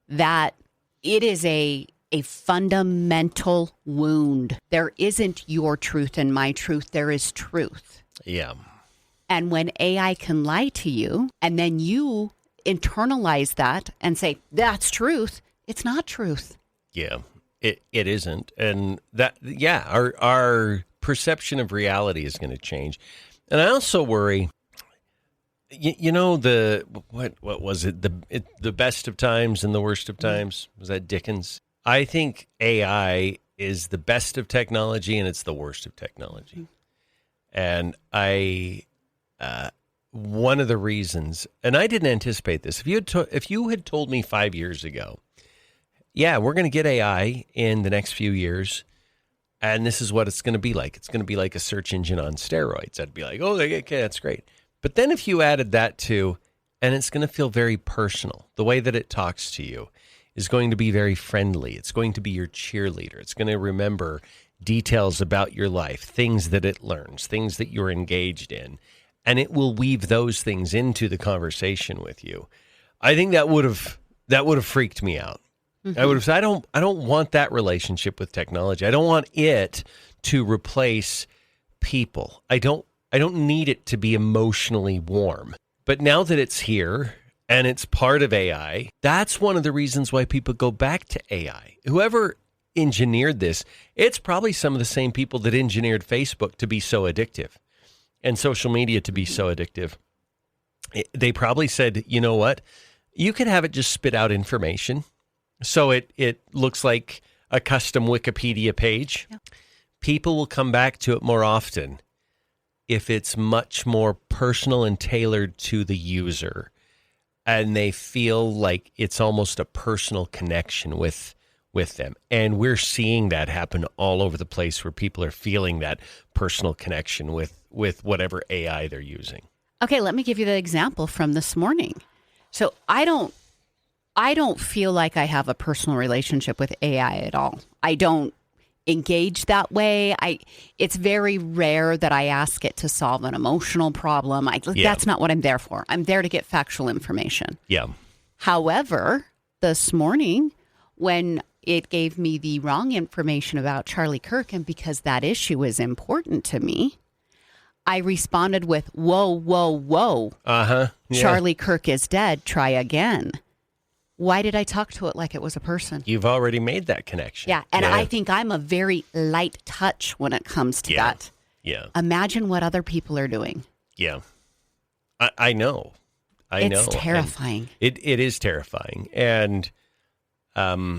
that. It is a fundamental wound. There isn't your truth and my truth. There is truth. Yeah. And when AI can lie to you and then you internalize that and say, that's truth, it's not truth. Yeah, it isn't. And that, our perception of reality is going to change. And I also worry, what was it? The best of times and the worst of times. Was that Dickens? I think AI is the best of technology and it's the worst of technology. And one of the reasons, and I didn't anticipate this, if you had told me 5 years ago, yeah, we're going to get AI in the next few years, and this is what it's going to be like. It's going to be like a search engine on steroids. I'd be like, oh, okay, that's great. But then if you added that to, and it's going to feel very personal, the way that it talks to you is going to be very friendly. It's going to be your cheerleader. It's going to remember details about your life, things that it learns, things that you're engaged in, and it will weave those things into the conversation with you. I think that would have freaked me out. Mm-hmm. I would have said, I don't want that relationship with technology. I don't want it to replace people. I don't need it to be emotionally warm. But now that it's here and it's part of AI, that's one of the reasons why people go back to AI. Whoever engineered this, it's probably some of the same people that engineered Facebook to be so addictive and social media to be so addictive. They probably said, you know what? You could have it just spit out information so it looks like a custom Wikipedia page. Yeah. People will come back to it more often if it's much more personal and tailored to the user, and they feel like it's almost a personal connection with them. And we're seeing that happen all over the place where people are feeling that personal connection with whatever AI they're using. Okay, let me give you the example from this morning. So I don't feel like I have a personal relationship with AI at all. I don't engage that way. It's very rare that I ask it to solve an emotional problem. That's not what I'm there for. I'm there to get factual information. Yeah. However, this morning when it gave me the wrong information about Charlie Kirk, and because that issue is important to me, I responded with, whoa, whoa, whoa. Uh-huh. Yeah. Charlie Kirk is dead. Try again. Why did I talk to it like it was a person? You've already made that connection. Yeah, and I think I'm a very light touch when it comes to that. Yeah. Imagine what other people are doing. Yeah. I know. I know. It's terrifying. And it is terrifying. And I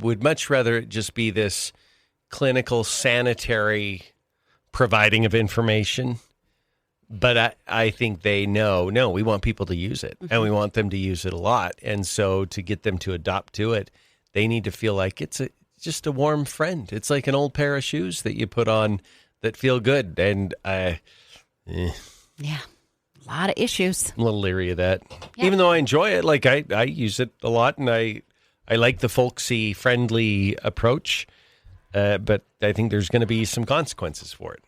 would much rather it just be this clinical, sanitary providing of information. But I think they know, no, we want people to use it, and we want them to use it a lot. And so to get them to adopt to it, they need to feel like it's just a warm friend. It's like an old pair of shoes that you put on that feel good. And yeah, a lot of issues. I'm a little leery of that. Yeah. Even though I enjoy it, like I use it a lot, and I like the folksy, friendly approach. But I think there's going to be some consequences for it.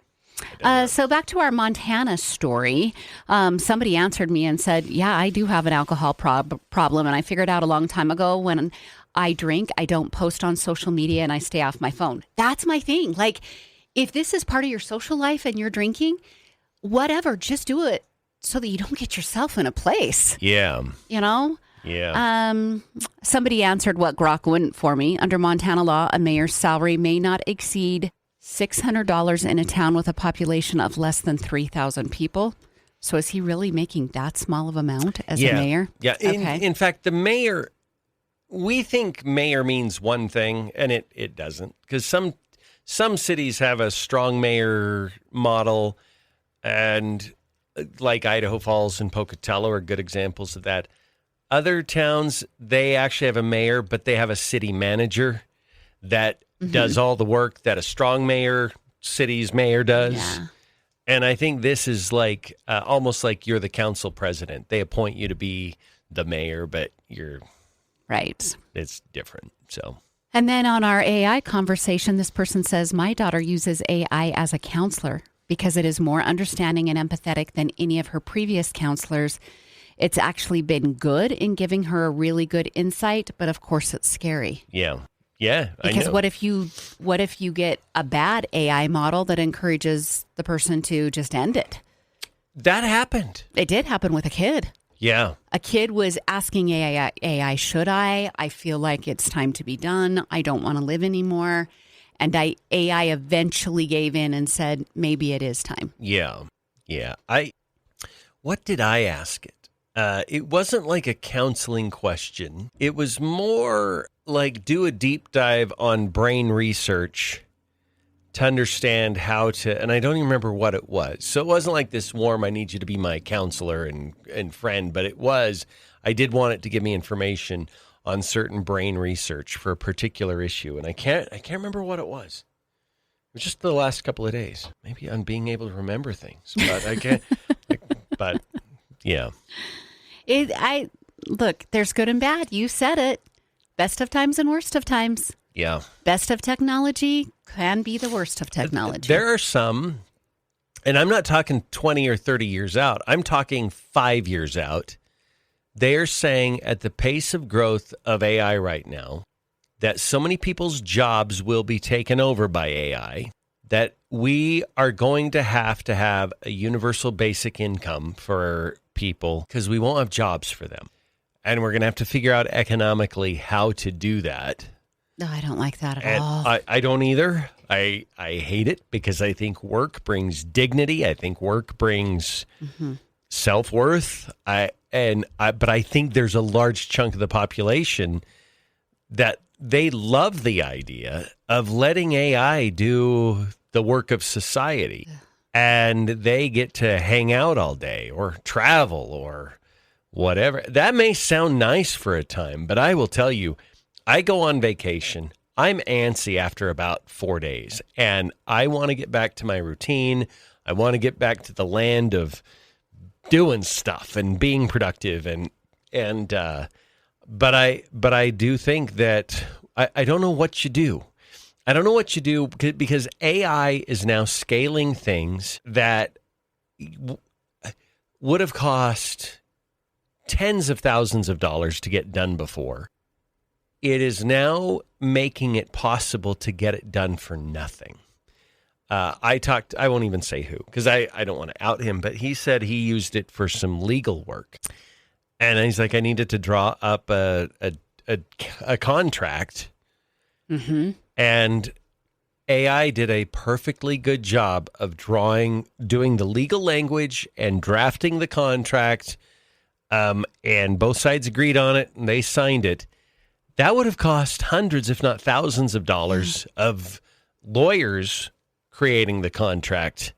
So back to our Montana story, somebody answered me and said, yeah, I do have an alcohol problem. And I figured out a long time ago when I drink, I don't post on social media and I stay off my phone. That's my thing. Like, if this is part of your social life and you're drinking, whatever, just do it so that you don't get yourself in a place. Yeah. You know? Yeah. Somebody answered what Grok wouldn't for me. Under Montana law, a mayor's salary may not exceed $600 in a town with a population of less than 3,000 people. So is he really making that small of amount as a mayor? Yeah. Okay. In fact, the mayor, we think mayor means one thing, and it doesn't. Because some cities have a strong mayor model, and like Idaho Falls and Pocatello are good examples of that. Other towns, they actually have a mayor, but they have a city manager that does all the work that a strong city's mayor does. Yeah. And I think this is like almost like you're the council president. They appoint you to be the mayor, but it's different. So. And then on our AI conversation, this person says, my daughter uses AI as a counselor because it is more understanding and empathetic than any of her previous counselors. It's actually been good in giving her a really good insight, but of course it's scary. Yeah. Yeah, because I know. what if you get a bad AI model that encourages the person to just end it? That happened. It did happen with a kid. Yeah. A kid was asking AI, should I? I feel like it's time to be done. I don't want to live anymore. And AI eventually gave in and said, maybe it is time. Yeah. Yeah. What did I ask it? It wasn't like a counseling question. It was more like do a deep dive on brain research to understand how to, and I don't even remember what it was. So it wasn't like this warm, I need you to be my counselor and friend, but it was, I did want it to give me information on certain brain research for a particular issue. And I can't remember what it was. It was just the last couple of days. Maybe on being able to remember things, but I can't, but yeah. Look, there's good and bad. You said it. Best of times and worst of times. Yeah. Best of technology can be the worst of technology. There are some, and I'm not talking 20 or 30 years out. I'm talking 5 years out. They are saying at the pace of growth of AI right now that so many people's jobs will be taken over by AI that we are going to have a universal basic income for people because we won't have jobs for them. And we're going to have to figure out economically how to do that. No, I don't like that at all. I don't either. I hate it because I think work brings dignity. I think work brings self-worth. But I think there's a large chunk of the population that they love the idea of letting AI do the work of society. And they get to hang out all day or travel or whatever. That may sound nice for a time, but I will tell you, I go on vacation. I'm antsy after about 4 days, and I want to get back to my routine. I want to get back to the land of doing stuff and being productive. But I do think that I don't know what you do. I don't know what you do because AI is now scaling things that would have cost tens of thousands of dollars to get done before. It is now making it possible to get it done for nothing. I won't even say who because I don't want to out him, but he said he used it for some legal work. And he's like, I needed to draw up a contract. Mm-hmm. And AI did a perfectly good job of doing the legal language and drafting the contract. And both sides agreed on it and they signed it. That would have cost hundreds, if not thousands of dollars of lawyers creating the contract.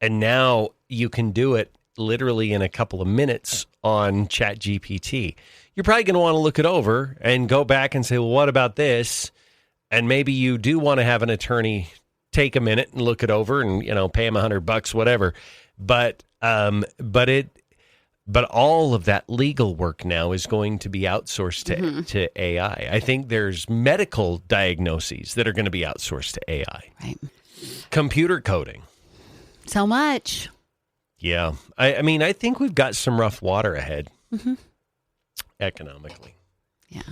And now you can do it literally in a couple of minutes on ChatGPT. You're probably going to want to look it over and go back and say, well, what about this? And maybe you do want to have an attorney take a minute and look it over and, pay him $100, whatever. But all of that legal work now is going to be outsourced to AI. I think there's medical diagnoses that are going to be outsourced to AI. Right. Computer coding. So much. Yeah. I think we've got some rough water ahead economically. Yeah.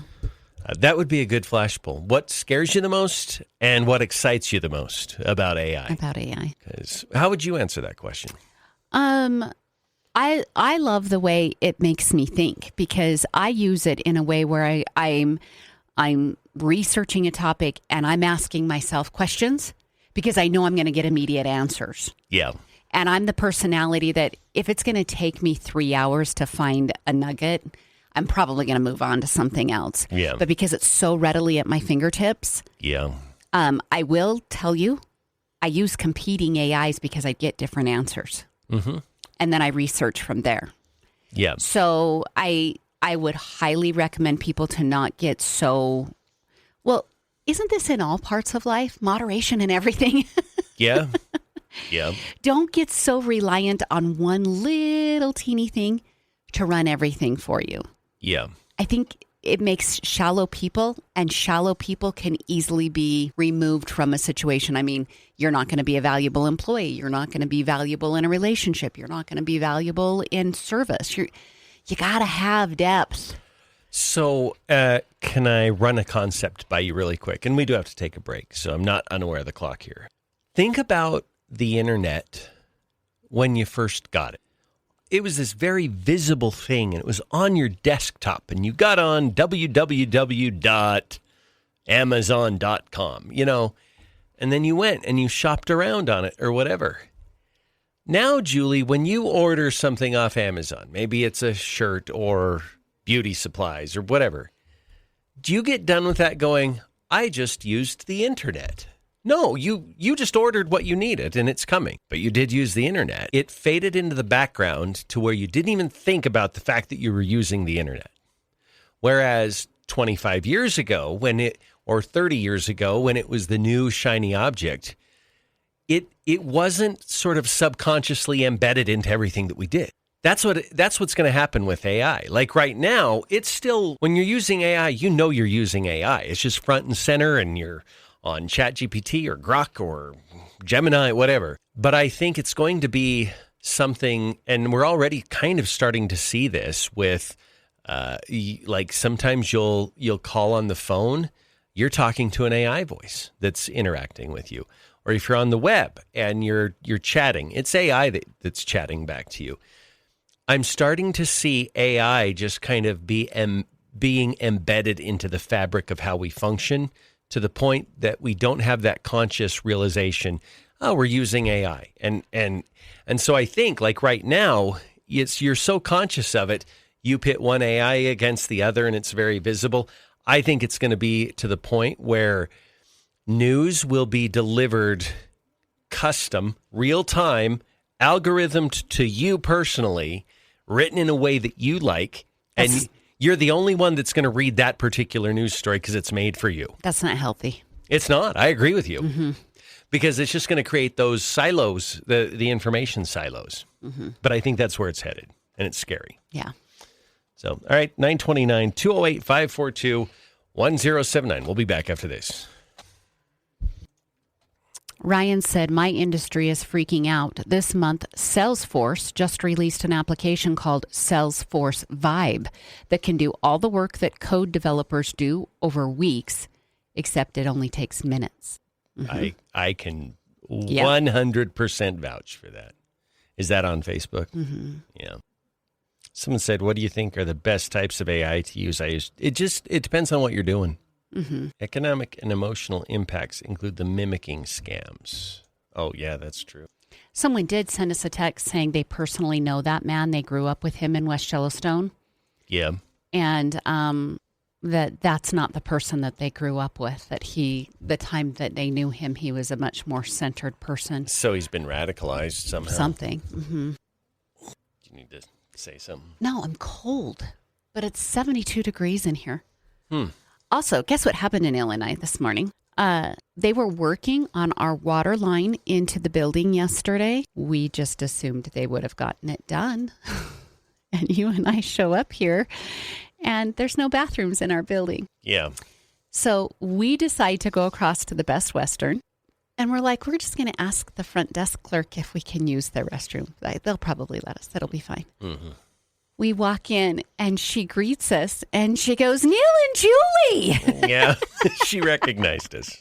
That would be a good flash poll. What scares you the most and what excites you the most about AI? About AI. How would you answer that question? I love the way it makes me think, because I use it in a way where I'm researching a topic and I'm asking myself questions because I know I'm going to get immediate answers. Yeah. And I'm the personality that if it's going to take me 3 hours to find a nugget, I'm probably going to move on to something else. Yeah. But because it's so readily at my fingertips, Yeah. I will tell you, I use competing AIs because I get different answers. Mm-hmm. And then I research from there. Yeah. So I would highly recommend people to not get so, well, isn't this in all parts of life? Moderation and everything. Yeah. Yeah. Don't get so reliant on one little teeny thing to run everything for you. Yeah. I think it makes shallow people, and shallow people can easily be removed from a situation. I mean, you're not going to be a valuable employee. You're not going to be valuable in a relationship. You're not going to be valuable in service. You got to have depth. So can I run a concept by you really quick? And we do have to take a break, so I'm not unaware of the clock here. Think about the internet when you first got it. It was this very visible thing, and it was on your desktop, and you got on www.amazon.com, and then you went and you shopped around on it or whatever. Now, Julie, when you order something off Amazon, maybe it's a shirt or beauty supplies or whatever, do you get done with that going, I just used the internet? No, you just ordered what you needed and it's coming, but you did use the internet. It faded into the background to where you didn't even think about the fact that you were using the internet. Whereas 25 years ago or 30 years ago, when it was the new shiny object, it wasn't sort of subconsciously embedded into everything that we did. That's what's going to happen with AI. Like right now, it's still, when you're using AI, you're using AI. It's just front and center, and you're on ChatGPT or Grok or Gemini, whatever. But I think it's going to be something, and we're already kind of starting to see this with, like sometimes you'll call on the phone, you're talking to an AI voice that's interacting with you. Or if you're on the web and you're chatting, it's AI that's chatting back to you. I'm starting to see AI just kind of being embedded into the fabric of how we function, to the point that we don't have that conscious realization, oh, we're using AI. And so I think, like right now, you're so conscious of it, you pit one AI against the other and it's very visible. I think it's going to be to the point where news will be delivered custom, real time, algorithmed to you personally, written in a way that you like, and you're the only one that's going to read that particular news story because it's made for you. That's not healthy. It's not. I agree with you. Mm-hmm. Because it's just going to create those silos, the information silos. Mm-hmm. But I think that's where it's headed, and it's scary. Yeah. So, all right, 929 208 542 1079. We'll be back after this. Ryan said, my industry is freaking out. This month, Salesforce just released an application called Salesforce Vibe that can do all the work that code developers do over weeks, except it only takes minutes. Mm-hmm. I can 100% vouch for that. Is that on Facebook? Mm-hmm. Yeah. Someone said, what do you think are the best types of AI to use? It depends on what you're doing. Mm-hmm. Economic and emotional impacts include the mimicking scams. Oh, yeah, that's true. Someone did send us a text saying they personally know that man. They grew up with him in West Yellowstone. Yeah. And that's not the person that they grew up with. The time that they knew him, he was a much more centered person. So he's been radicalized somehow. Something. Mm-hmm. You need to say something. No, I'm cold, but it's 72 degrees in here. Hmm. Also, guess what happened in Illinois this morning? They were working on our water line into the building yesterday. We just assumed they would have gotten it done. And you and I show up here, and there's no bathrooms in our building. Yeah. So we decide to go across to the Best Western, and we're like, we're just going to ask the front desk clerk if we can use their restroom. They'll probably let us. That'll be fine. Mm-hmm. We walk in, and she greets us, and she goes, Neil and Julie. Yeah, she recognized us.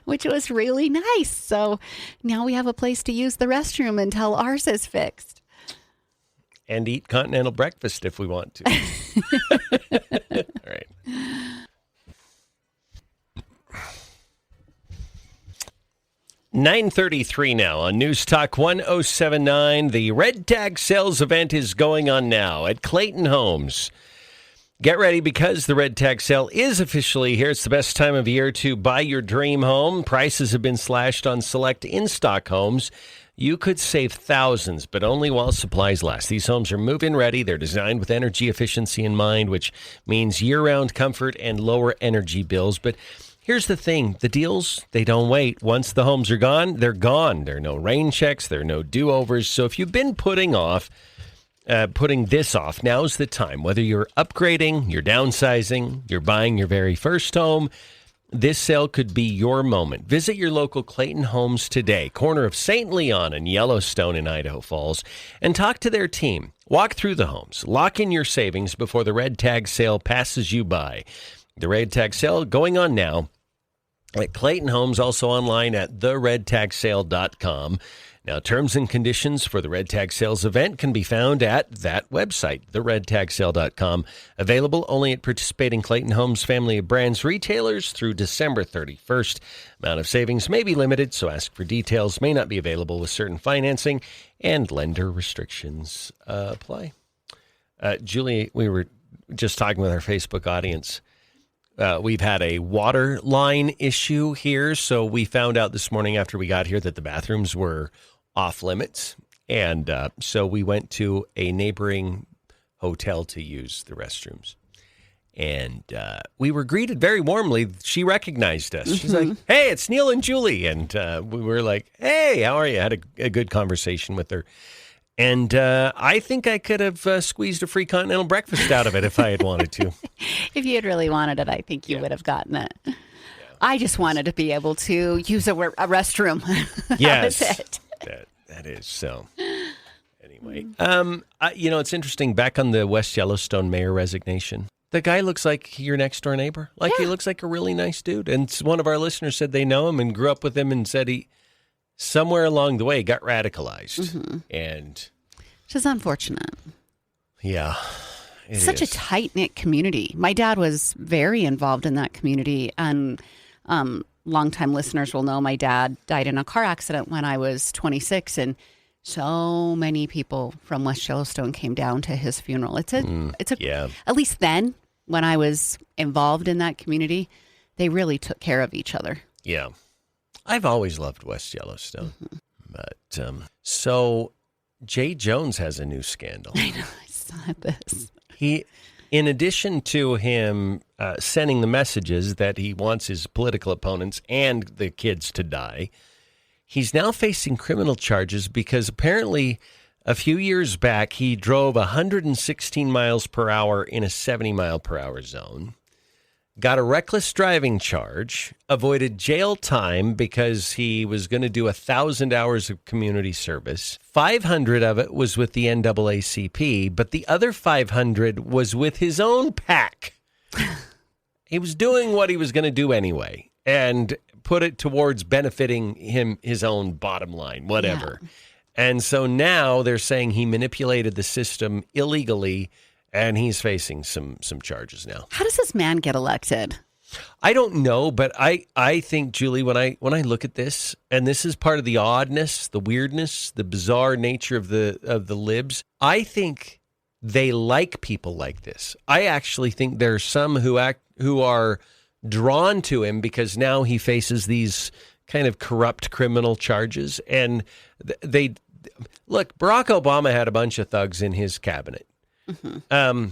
Which was really nice. So now we have a place to use the restroom until ours is fixed. and eat continental breakfast if we want to. All right. 9:33 now on News Talk 1079. The Red Tag Sales event is going on now at Clayton Homes. Get ready because the Red Tag Sale is officially here. It's the best time of year to buy your dream home. Prices have been slashed on select in-stock homes. You could save thousands, but only while supplies last. These homes are move-in ready. They're designed with energy efficiency in mind, which means year-round comfort and lower energy bills. But here's the thing. The deals, they don't wait. Once the homes are gone, they're gone. There are no rain checks. There are no do-overs. So if you've been putting this off, now's the time. Whether you're upgrading, you're downsizing, you're buying your very first home, this sale could be your moment. Visit your local Clayton Homes today, corner of St. Leon and Yellowstone in Idaho Falls, and talk to their team. Walk through the homes. Lock in your savings before the Red Tag Sale passes you by. The Red Tag Sale going on now at Clayton Homes, also online at theredtagsale.com. Now, terms and conditions for the Red Tag Sales event can be found at that website, theredtagsale.com. Available only at participating Clayton Homes family of brands retailers through December 31st. Amount of savings may be limited, so ask for details. May not be available with certain financing, and lender restrictions apply. Julie, we were just talking with our Facebook audience. We've had a water line issue here, so we found out this morning after we got here that the bathrooms were off limits, and so we went to a neighboring hotel to use the restrooms, and we were greeted very warmly. She recognized us. She's like, "Hey, it's Neil and Julie," and we were like, "Hey, how are you?" Had a good conversation with her. And I think I could have squeezed a free continental breakfast out of it if I had wanted to. If you had really wanted it, I think you would have gotten it. Yeah. I just wanted to be able to use a restroom. Yes, that was it. That is so. Anyway, it's interesting. Back on the West Yellowstone mayor resignation, the guy looks like your next door neighbor. He looks like a really nice dude. And one of our listeners said they know him and grew up with him, and said he somewhere along the way got radicalized, and which is unfortunate. Yeah, such a tight-knit community. My dad was very involved in that community, and longtime listeners will know my dad died in a car accident when I was 26, and so many people from West Yellowstone came down to his funeral. It's a at least then, when I was involved in that community, they really took care of each other. Yeah. I've always loved West Yellowstone. But so Jay Jones has a new scandal. I know, I saw this. He, in addition to him sending the messages that he wants his political opponents and the kids to die, he's now facing criminal charges because apparently a few years back he drove 116 miles per hour in a 70 mile per hour zone. Got a reckless driving charge, avoided jail time because he was going to do 1,000 hours of community service. 500 of it was with the NAACP, but the other 500 was with his own PAC. He was doing what he was going to do anyway and put it towards benefiting his own bottom line, whatever. Yeah. And so now they're saying he manipulated the system illegally, and he's facing some charges now. How does this man get elected? I don't know, but I think, Julie, when I look at this, and this is part of the oddness, the weirdness, the bizarre nature of the libs, I think they like people like this. I actually think there are some who are drawn to him because now he faces these kind of corrupt criminal charges, and they look. Barack Obama had a bunch of thugs in his cabinet. Mm-hmm.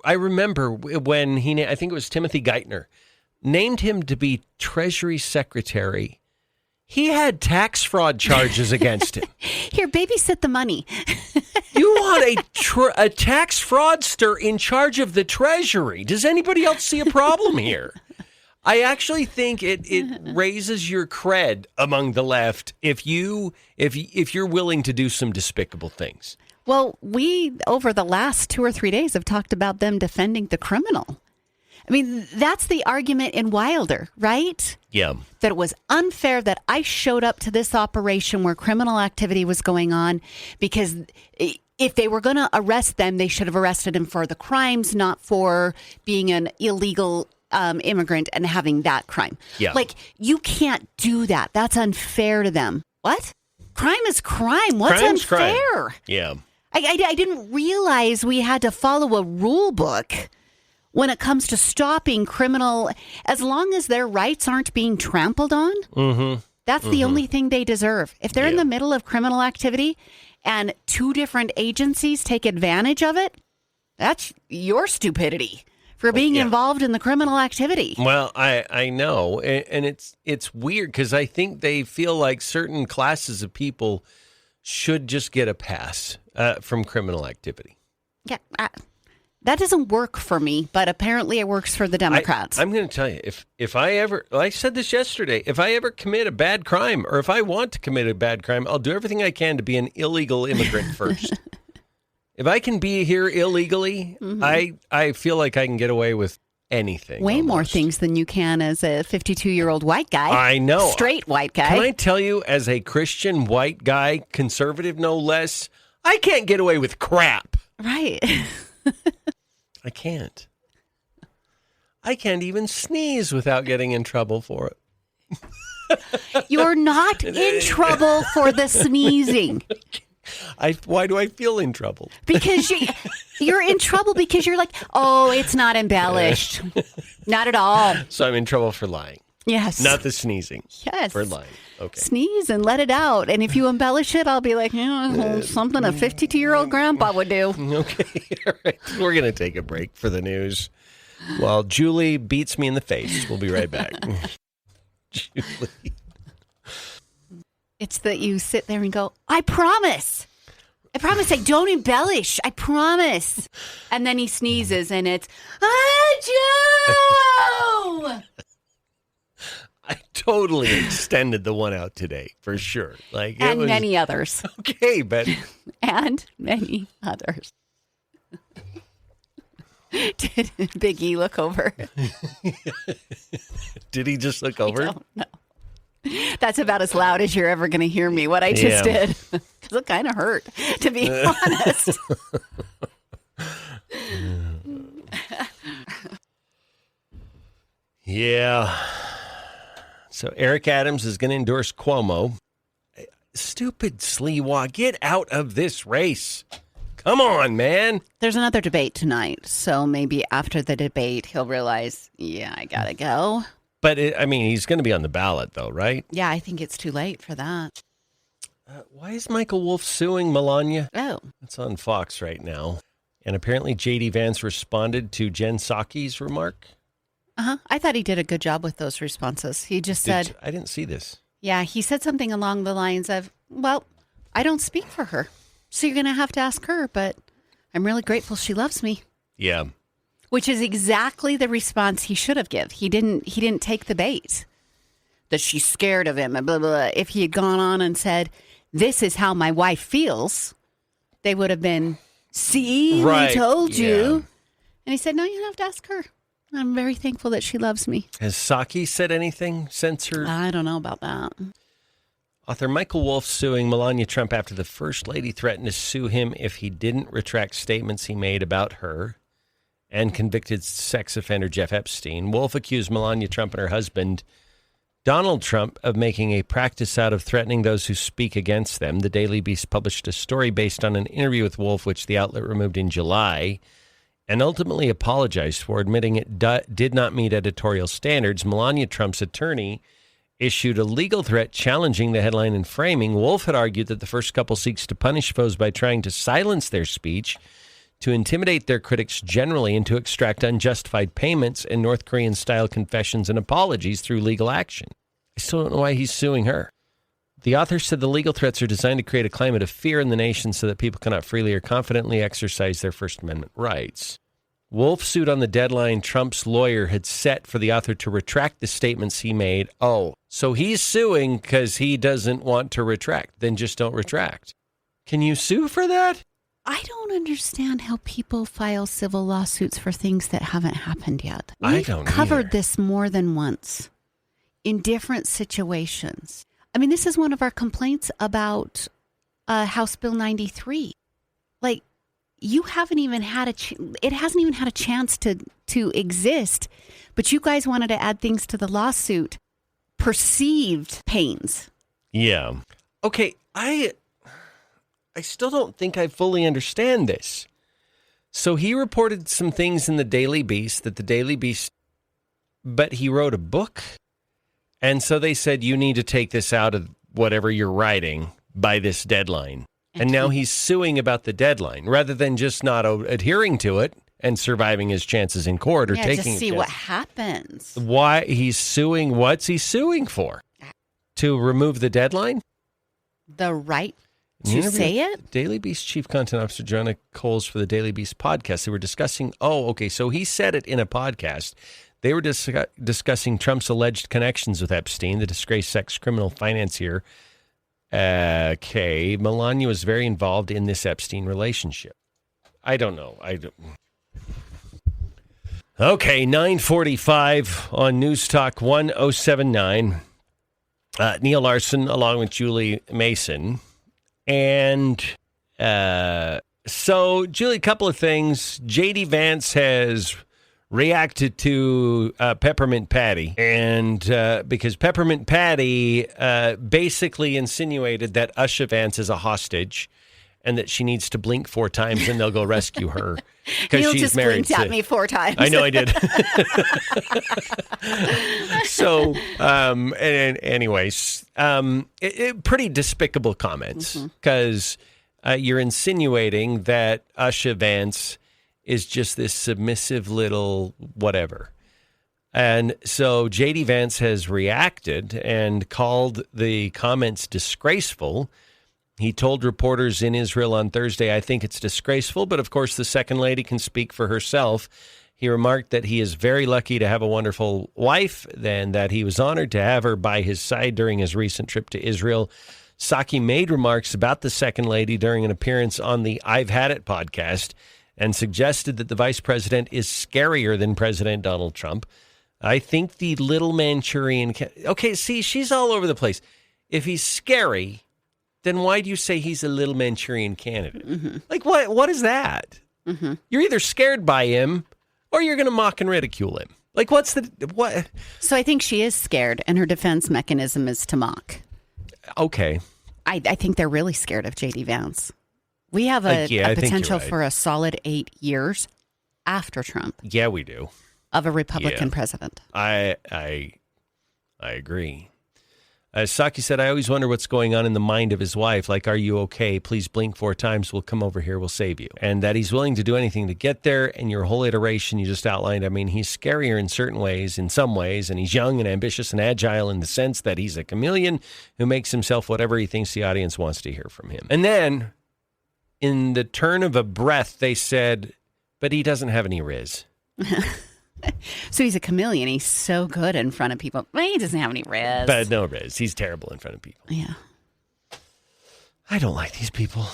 I remember when I think it was Timothy Geithner, named him to be Treasury Secretary. He had tax fraud charges against him. Here, babysit the money. You want a tax fraudster in charge of the Treasury? Does anybody else see a problem here? I actually think it raises your cred among the left if you're willing to do some despicable things. Well, we, over the last 2 or 3 days, have talked about them defending the criminal. I mean, that's the argument in Wilder, right? Yeah. That it was unfair that I showed up to this operation where criminal activity was going on because if they were going to arrest them, they should have arrested him for the crimes, not for being an illegal immigrant and having that crime. Yeah. Like, you can't do that. That's unfair to them. What? Crime is crime. What's Crime's unfair? crime. Yeah. I didn't realize we had to follow a rule book when it comes to stopping criminal, as long as their rights aren't being trampled on. Mm-hmm. That's the only thing they deserve. If they're in the middle of criminal activity and two different agencies take advantage of it, that's your stupidity for being involved in the criminal activity. Well, I know. And it's weird because I think they feel like certain classes of people should just get a pass from criminal activity. Yeah. That doesn't work for me, but apparently it works for the Democrats. I'm going to tell you, if I ever, I said this yesterday, if I ever commit a bad crime or if I want to commit a bad crime, I'll do everything I can to be an illegal immigrant first. If I can be here illegally, I feel like I can get away with anything. Way more things than you can as a 52-year-old white guy. I know. Straight white guy. Can I tell you, as a Christian white guy, conservative no less, I can't get away with crap. Right. I can't. I can't even sneeze without getting in trouble for it. You're not in trouble for the sneezing. Why do I feel in trouble? Because you're in trouble because you're like, oh, it's not embellished. Not at all. So I'm in trouble for lying. Yes. Not the sneezing. Yes. For lying. Okay. Sneeze and let it out. And if you embellish it, I'll be like, something a 52-year-old grandpa would do. Okay. All right. We're going to take a break for the news while Julie beats me in the face. We'll be right back. Julie. It's that you sit there and go, I promise I don't embellish. I promise. And then he sneezes and it's, Joe! I totally extended the one out today, for sure. And many others. Okay, but... And many others. Did Big E look over? Did he just look over? I don't know. That's about as loud as you're ever going to hear me, what I just did. Because it kind of hurt, to be honest. Yeah. So Eric Adams is going to endorse Cuomo. Stupid Sliwa, get out of this race. Come on, man. There's another debate tonight, so maybe after the debate, he'll realize, I got to go. But, he's going to be on the ballot, though, right? Yeah, I think it's too late for that. Why is Michael Wolff suing Melania? Oh. It's on Fox right now. And apparently J.D. Vance responded to Jen Psaki's remark. Uh-huh. I thought he did a good job with those responses. He just said... I didn't see this. Yeah, he said something along the lines of, well, I don't speak for her, so you're going to have to ask her, but I'm really grateful she loves me. Yeah. Which is exactly the response he should have given. He didn't take the bait. That she's scared of him and blah, blah, blah. If he had gone on and said, this is how my wife feels, they would have been, see, right. we told you. Yeah. And he said, no, you have to ask her. I'm very thankful that she loves me. Has Psaki said anything since her? I don't know about that. Author Michael Wolff suing Melania Trump after the First Lady threatened to sue him if he didn't retract statements he made about her, and convicted sex offender Jeff Epstein. Wolff accused Melania Trump and her husband, Donald Trump, of making a practice out of threatening those who speak against them. The Daily Beast published a story based on an interview with Wolff, which the outlet removed in July, and ultimately apologized for, admitting it did not meet editorial standards. Melania Trump's attorney issued a legal threat challenging the headline and framing. Wolff had argued that the first couple seeks to punish foes by trying to silence their speech, to intimidate their critics generally, and to extract unjustified payments and North Korean-style confessions and apologies through legal action. I still don't know why he's suing her. The author said the legal threats are designed to create a climate of fear in the nation so that people cannot freely or confidently exercise their First Amendment rights. Wolff sued on the deadline Trump's lawyer had set for the author to retract the statements he made. Oh, so he's suing because he doesn't want to retract. Then just don't retract. Can you sue for that? I don't understand how people file civil lawsuits for things that haven't happened yet. I We've don't covered either. this more than once in different situations. I mean, this is one of our complaints about House Bill 93. Like, you haven't even had it hasn't even had a chance to exist, but you guys wanted to add things to the lawsuit. Perceived pains. Yeah. Okay, I still don't think I fully understand this. So he reported some things in the Daily Beast but he wrote a book. And so they said, you need to take this out of whatever you're writing by this deadline. And now he's suing about the deadline rather than just not adhering to it and surviving his chances in court or taking to see what happens. Why he's suing? What's he suing for? To remove the deadline? The right to say it? Daily Beast Chief Content Officer Joanna Coles for the Daily Beast podcast. They were discussing, so he said it in a podcast. They were discussing Trump's alleged connections with Epstein, the disgraced sex criminal financier. Melania was very involved in this Epstein relationship. I don't know. Okay, 9:45 on News Talk 1079. Neil Larson along with Julie Mason. And so, Julie, a couple of things. J.D. Vance has reacted to Peppermint Patty. And because Peppermint Patty basically insinuated that Usha Vance is a hostage and that she needs to blink 4 times and they'll go rescue her. Because she's just married blinked at me 4 times. I know I did. So, anyways, pretty despicable comments because you're insinuating that Usha Vance is just this submissive little whatever. And so J.D. Vance has reacted and called the comments disgraceful. He told reporters in Israel on Thursday, I think it's disgraceful, but of course the second lady can speak for herself. He remarked that he is very lucky to have a wonderful wife and that he was honored to have her by his side during his recent trip to Israel. Psaki made remarks about the second lady during an appearance on the I've Had It podcast and suggested that the vice president is scarier than President Donald Trump. I think the little Manchurian... Okay, see, she's all over the place. If he's scary, then why do you say he's a little Manchurian candidate? Mm-hmm. Like, what is that? Mm-hmm. You're either scared by him or you're going to mock and ridicule him. Like, what? So I think she is scared, and her defense mechanism is to mock. Okay. I think they're really scared of J.D. Vance. We have a potential for a solid 8 years after Trump. Yeah, we do. Of a Republican president. I agree. Psaki said, I always wonder what's going on in the mind of his wife. Like, are you okay? Please blink 4 times. We'll come over here. We'll save you. And that he's willing to do anything to get there. And your whole iteration you just outlined, I mean, he's scarier in certain ways, in some ways. And he's young and ambitious and agile in the sense that he's a chameleon who makes himself whatever he thinks the audience wants to hear from him. And then, in the turn of a breath, they said, but he doesn't have any riz. So he's a chameleon. He's so good in front of people. Well, he doesn't have any riz. But no riz. He's terrible in front of people. Yeah. I don't like these people.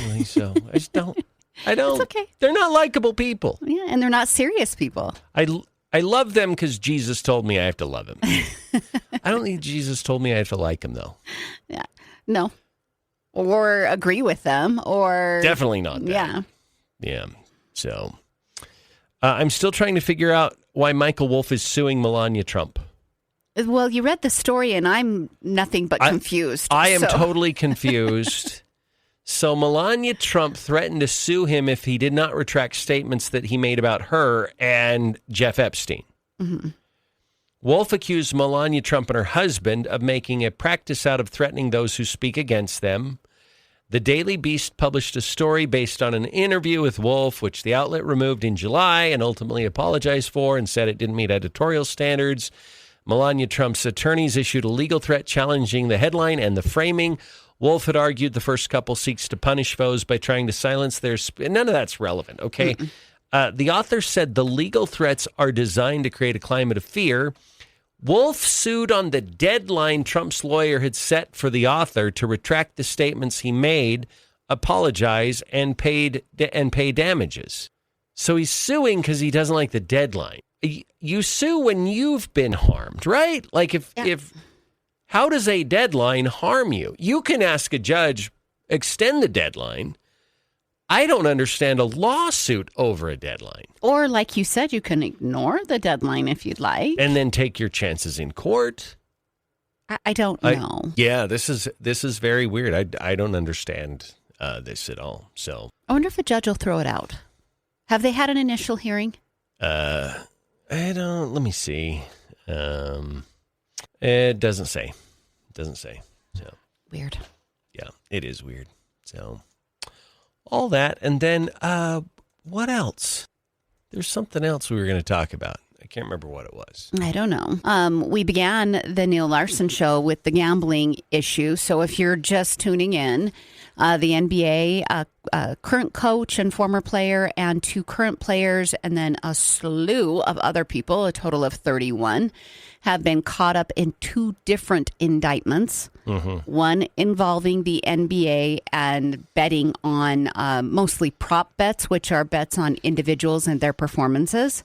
Really, so I just don't. I don't. It's okay. They're not likable people. Yeah, and they're not serious people. I love them because Jesus told me I have to love him. I don't think Jesus told me I have to like him, though. Yeah. No. Or agree with them, or... Definitely not that. Yeah. Yeah. So... I'm still trying to figure out why Michael Wolff is suing Melania Trump. Well, you read the story, and I'm nothing but confused. I am totally confused. So Melania Trump threatened to sue him if he did not retract statements that he made about her and Jeff Epstein. Mm-hmm. Wolff accused Melania Trump and her husband of making a practice out of threatening those who speak against them. The Daily Beast published a story based on an interview with Wolff, which the outlet removed in July and ultimately apologized for and said it didn't meet editorial standards. Melania Trump's attorneys issued a legal threat challenging the headline and the framing. Wolff had argued the first couple seeks to punish foes by trying to silence their... None of that's relevant, okay? The author said the legal threats are designed to create a climate of fear. Wolff sued on the deadline Trump's lawyer had set for the author to retract the statements he made apologize and pay damages. So he's suing because he doesn't like the deadline. You sue when you've been harmed, right? Like if how does a deadline harm you? You can ask a judge, extend the deadline. I don't understand a lawsuit over a deadline. Or like you said, you can ignore the deadline if you'd like. And then take your chances in court. I don't know. This is very weird. I don't understand this at all. So I wonder if a judge will throw it out. Have they had an initial hearing? I don't. Let me see. It doesn't say. So weird. Yeah, it is weird. So all that, and then what else? There's something else we were going to talk about. I can't remember what it was. I don't know. We began the Neil Larson show with the gambling issue. So if you're just tuning in, the NBA, current coach and former player, and 2 current players, and then a slew of other people, a total of 31, have been caught up in 2 different indictments. One involving the NBA and betting on mostly prop bets, which are bets on individuals and their performances.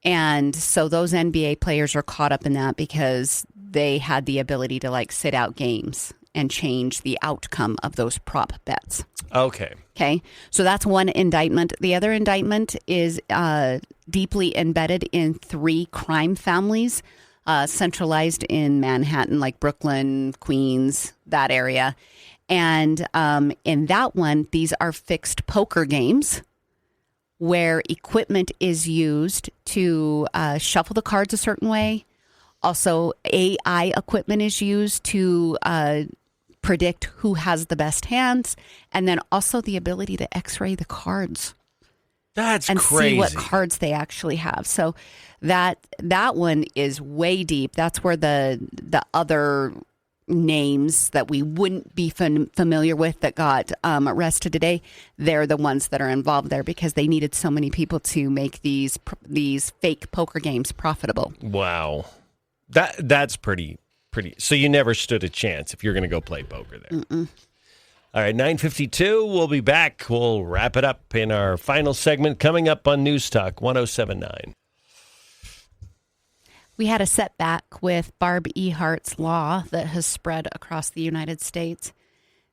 And so those NBA players are caught up in that because they had the ability to sit out games and change the outcome of those prop bets. Okay. So that's one indictment. The other indictment is deeply embedded in 3 crime families, centralized in Manhattan, like Brooklyn, Queens, that area. And in that one, these are fixed poker games where equipment is used to shuffle the cards a certain way. Also, AI equipment is used to predict who has the best hands, and then also the ability to X-ray the cards. That's and crazy. See what cards they actually have. So that one is way deep. That's where the other names that we wouldn't be familiar with that got arrested today, they're the ones that are involved there because they needed so many people to make these fake poker games profitable. Wow. That's pretty. So you never stood a chance if you're going to go play poker there. Mm-mm. All right, 9:52. We'll be back. We'll wrap it up in our final segment coming up on News Talk 107.9. We had a setback with Barb Ehart's law that has spread across the United States.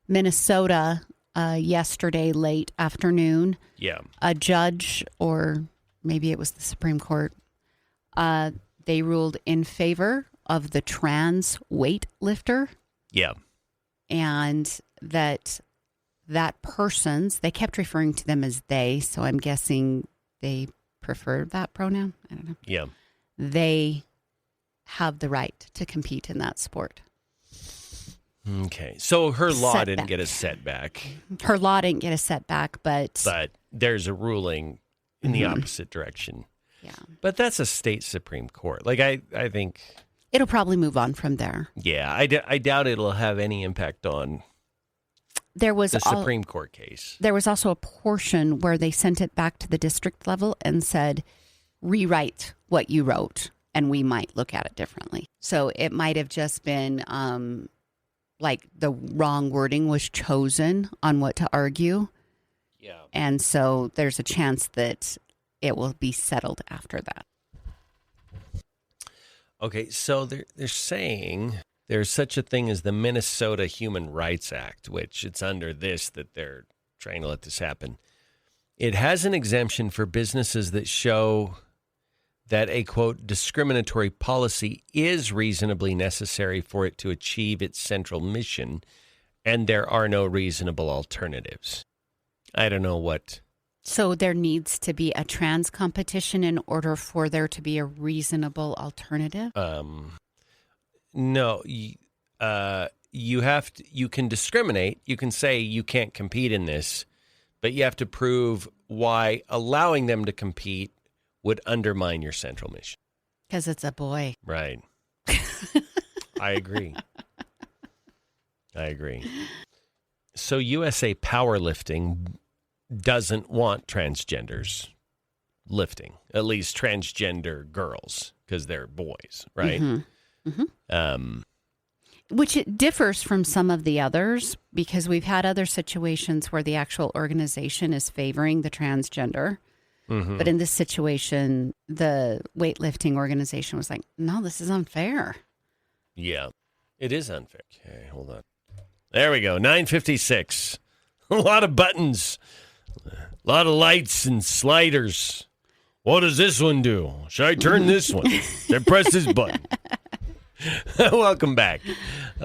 Minnesota, yesterday late afternoon, a judge, or maybe it was the Supreme Court, they ruled in favor of the trans weightlifter. Yeah. And that person's, they kept referring to them as they, so I'm guessing they preferred that pronoun. I don't know. Yeah. They have the right to compete in that sport. Okay. So her law didn't get a setback. Her law didn't get a setback, but there's a ruling in the opposite direction. Yeah. But that's a state Supreme Court. I think it'll probably move on from there. Yeah, I doubt it'll have any impact on the Supreme Court case. There was also a portion where they sent it back to the district level and said, rewrite what you wrote, and we might look at it differently. So it might have just been the wrong wording was chosen on what to argue. Yeah. And so there's a chance that it will be settled after that. Okay, so they're saying there's such a thing as the Minnesota Human Rights Act, which it's under this that they're trying to let this happen. It has an exemption for businesses that show that a, quote, discriminatory policy is reasonably necessary for it to achieve its central mission, and there are no reasonable alternatives. I don't know what... So there needs to be a trans competition in order for there to be a reasonable alternative? No. You can discriminate. You can say you can't compete in this, but you have to prove why allowing them to compete would undermine your central mission. Because it's a boy. Right. I agree. So USA Powerlifting doesn't want transgenders lifting, at least transgender girls, because they're boys, right? Mm-hmm. Mm-hmm. Which it differs from some of the others, because we've had other situations where the actual organization is favoring the transgender. Mm-hmm. But in this situation, the weightlifting organization was like, no, this is unfair. Yeah, it is unfair. Okay, hold on. There we go. 9:56. A lot of buttons. A lot of lights and sliders. What does this one do? Should I turn this one? Should I press this button? Welcome back.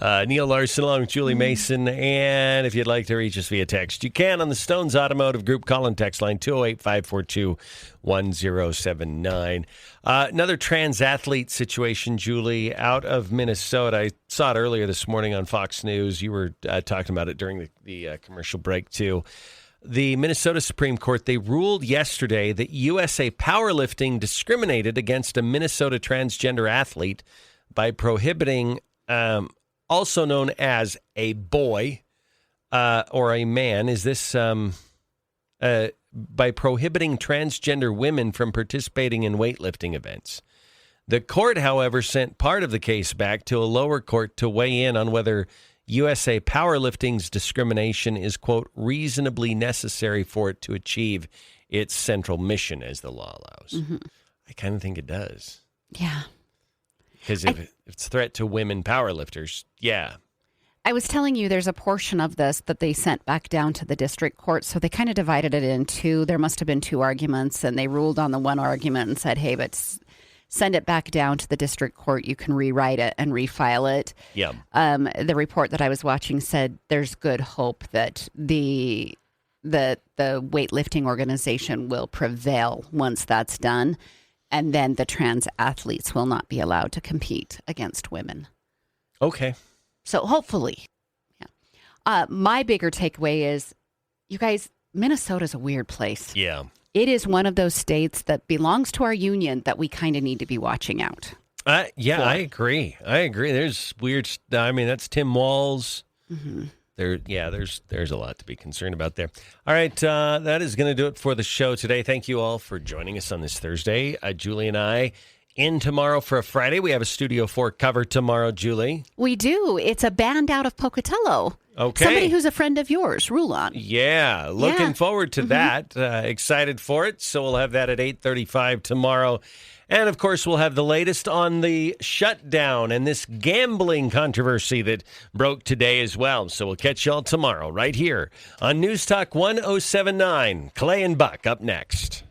Neil Larson along with Julie Mason. And if you'd like to reach us via text, you can on the Stones Automotive Group call and text line 208-542-1079. Another trans athlete situation, Julie, out of Minnesota. I saw it earlier this morning on Fox News. You were talking about it during the commercial break, too. The Minnesota Supreme Court, they ruled yesterday that USA Powerlifting discriminated against a Minnesota transgender athlete by prohibiting, also known as a boy or a man, is this by prohibiting transgender women from participating in weightlifting events. The court, however, sent part of the case back to a lower court to weigh in on whether USA Powerlifting's discrimination is, quote, reasonably necessary for it to achieve its central mission, as the law allows. Mm-hmm. I kind of think it does. Yeah. Because if it's a threat to women powerlifters, yeah. I was telling you there's a portion of this that they sent back down to the district court. So they kind of divided it in two. There must have been two arguments, and they ruled on the one argument and said, hey, but send it back down to the district court. You can rewrite it and refile it. Yeah. The report that I was watching said there's good hope that the weightlifting organization will prevail once that's done. And then the trans athletes will not be allowed to compete against women. Okay. So hopefully, yeah. My bigger takeaway is, you guys, Minnesota's a weird place. Yeah. It is one of those states that belongs to our union that we kind of need to be watching out. Yeah, I agree. There's weird. I mean, that's Tim Walz. Mm-hmm. There's a lot to be concerned about there. All right, that is going to do it for the show today. Thank you all for joining us on this Thursday. Julie and I in tomorrow for a Friday. We have a Studio 4 cover tomorrow, Julie. We do. It's a band out of Pocatello. Okay. Somebody who's a friend of yours, Rulon. Yeah, looking forward to that. Excited for it. So we'll have that at 8:35 tomorrow. And, of course, we'll have the latest on the shutdown and this gambling controversy that broke today as well. So we'll catch y'all tomorrow right here on News Talk 1079. Clay and Buck up next.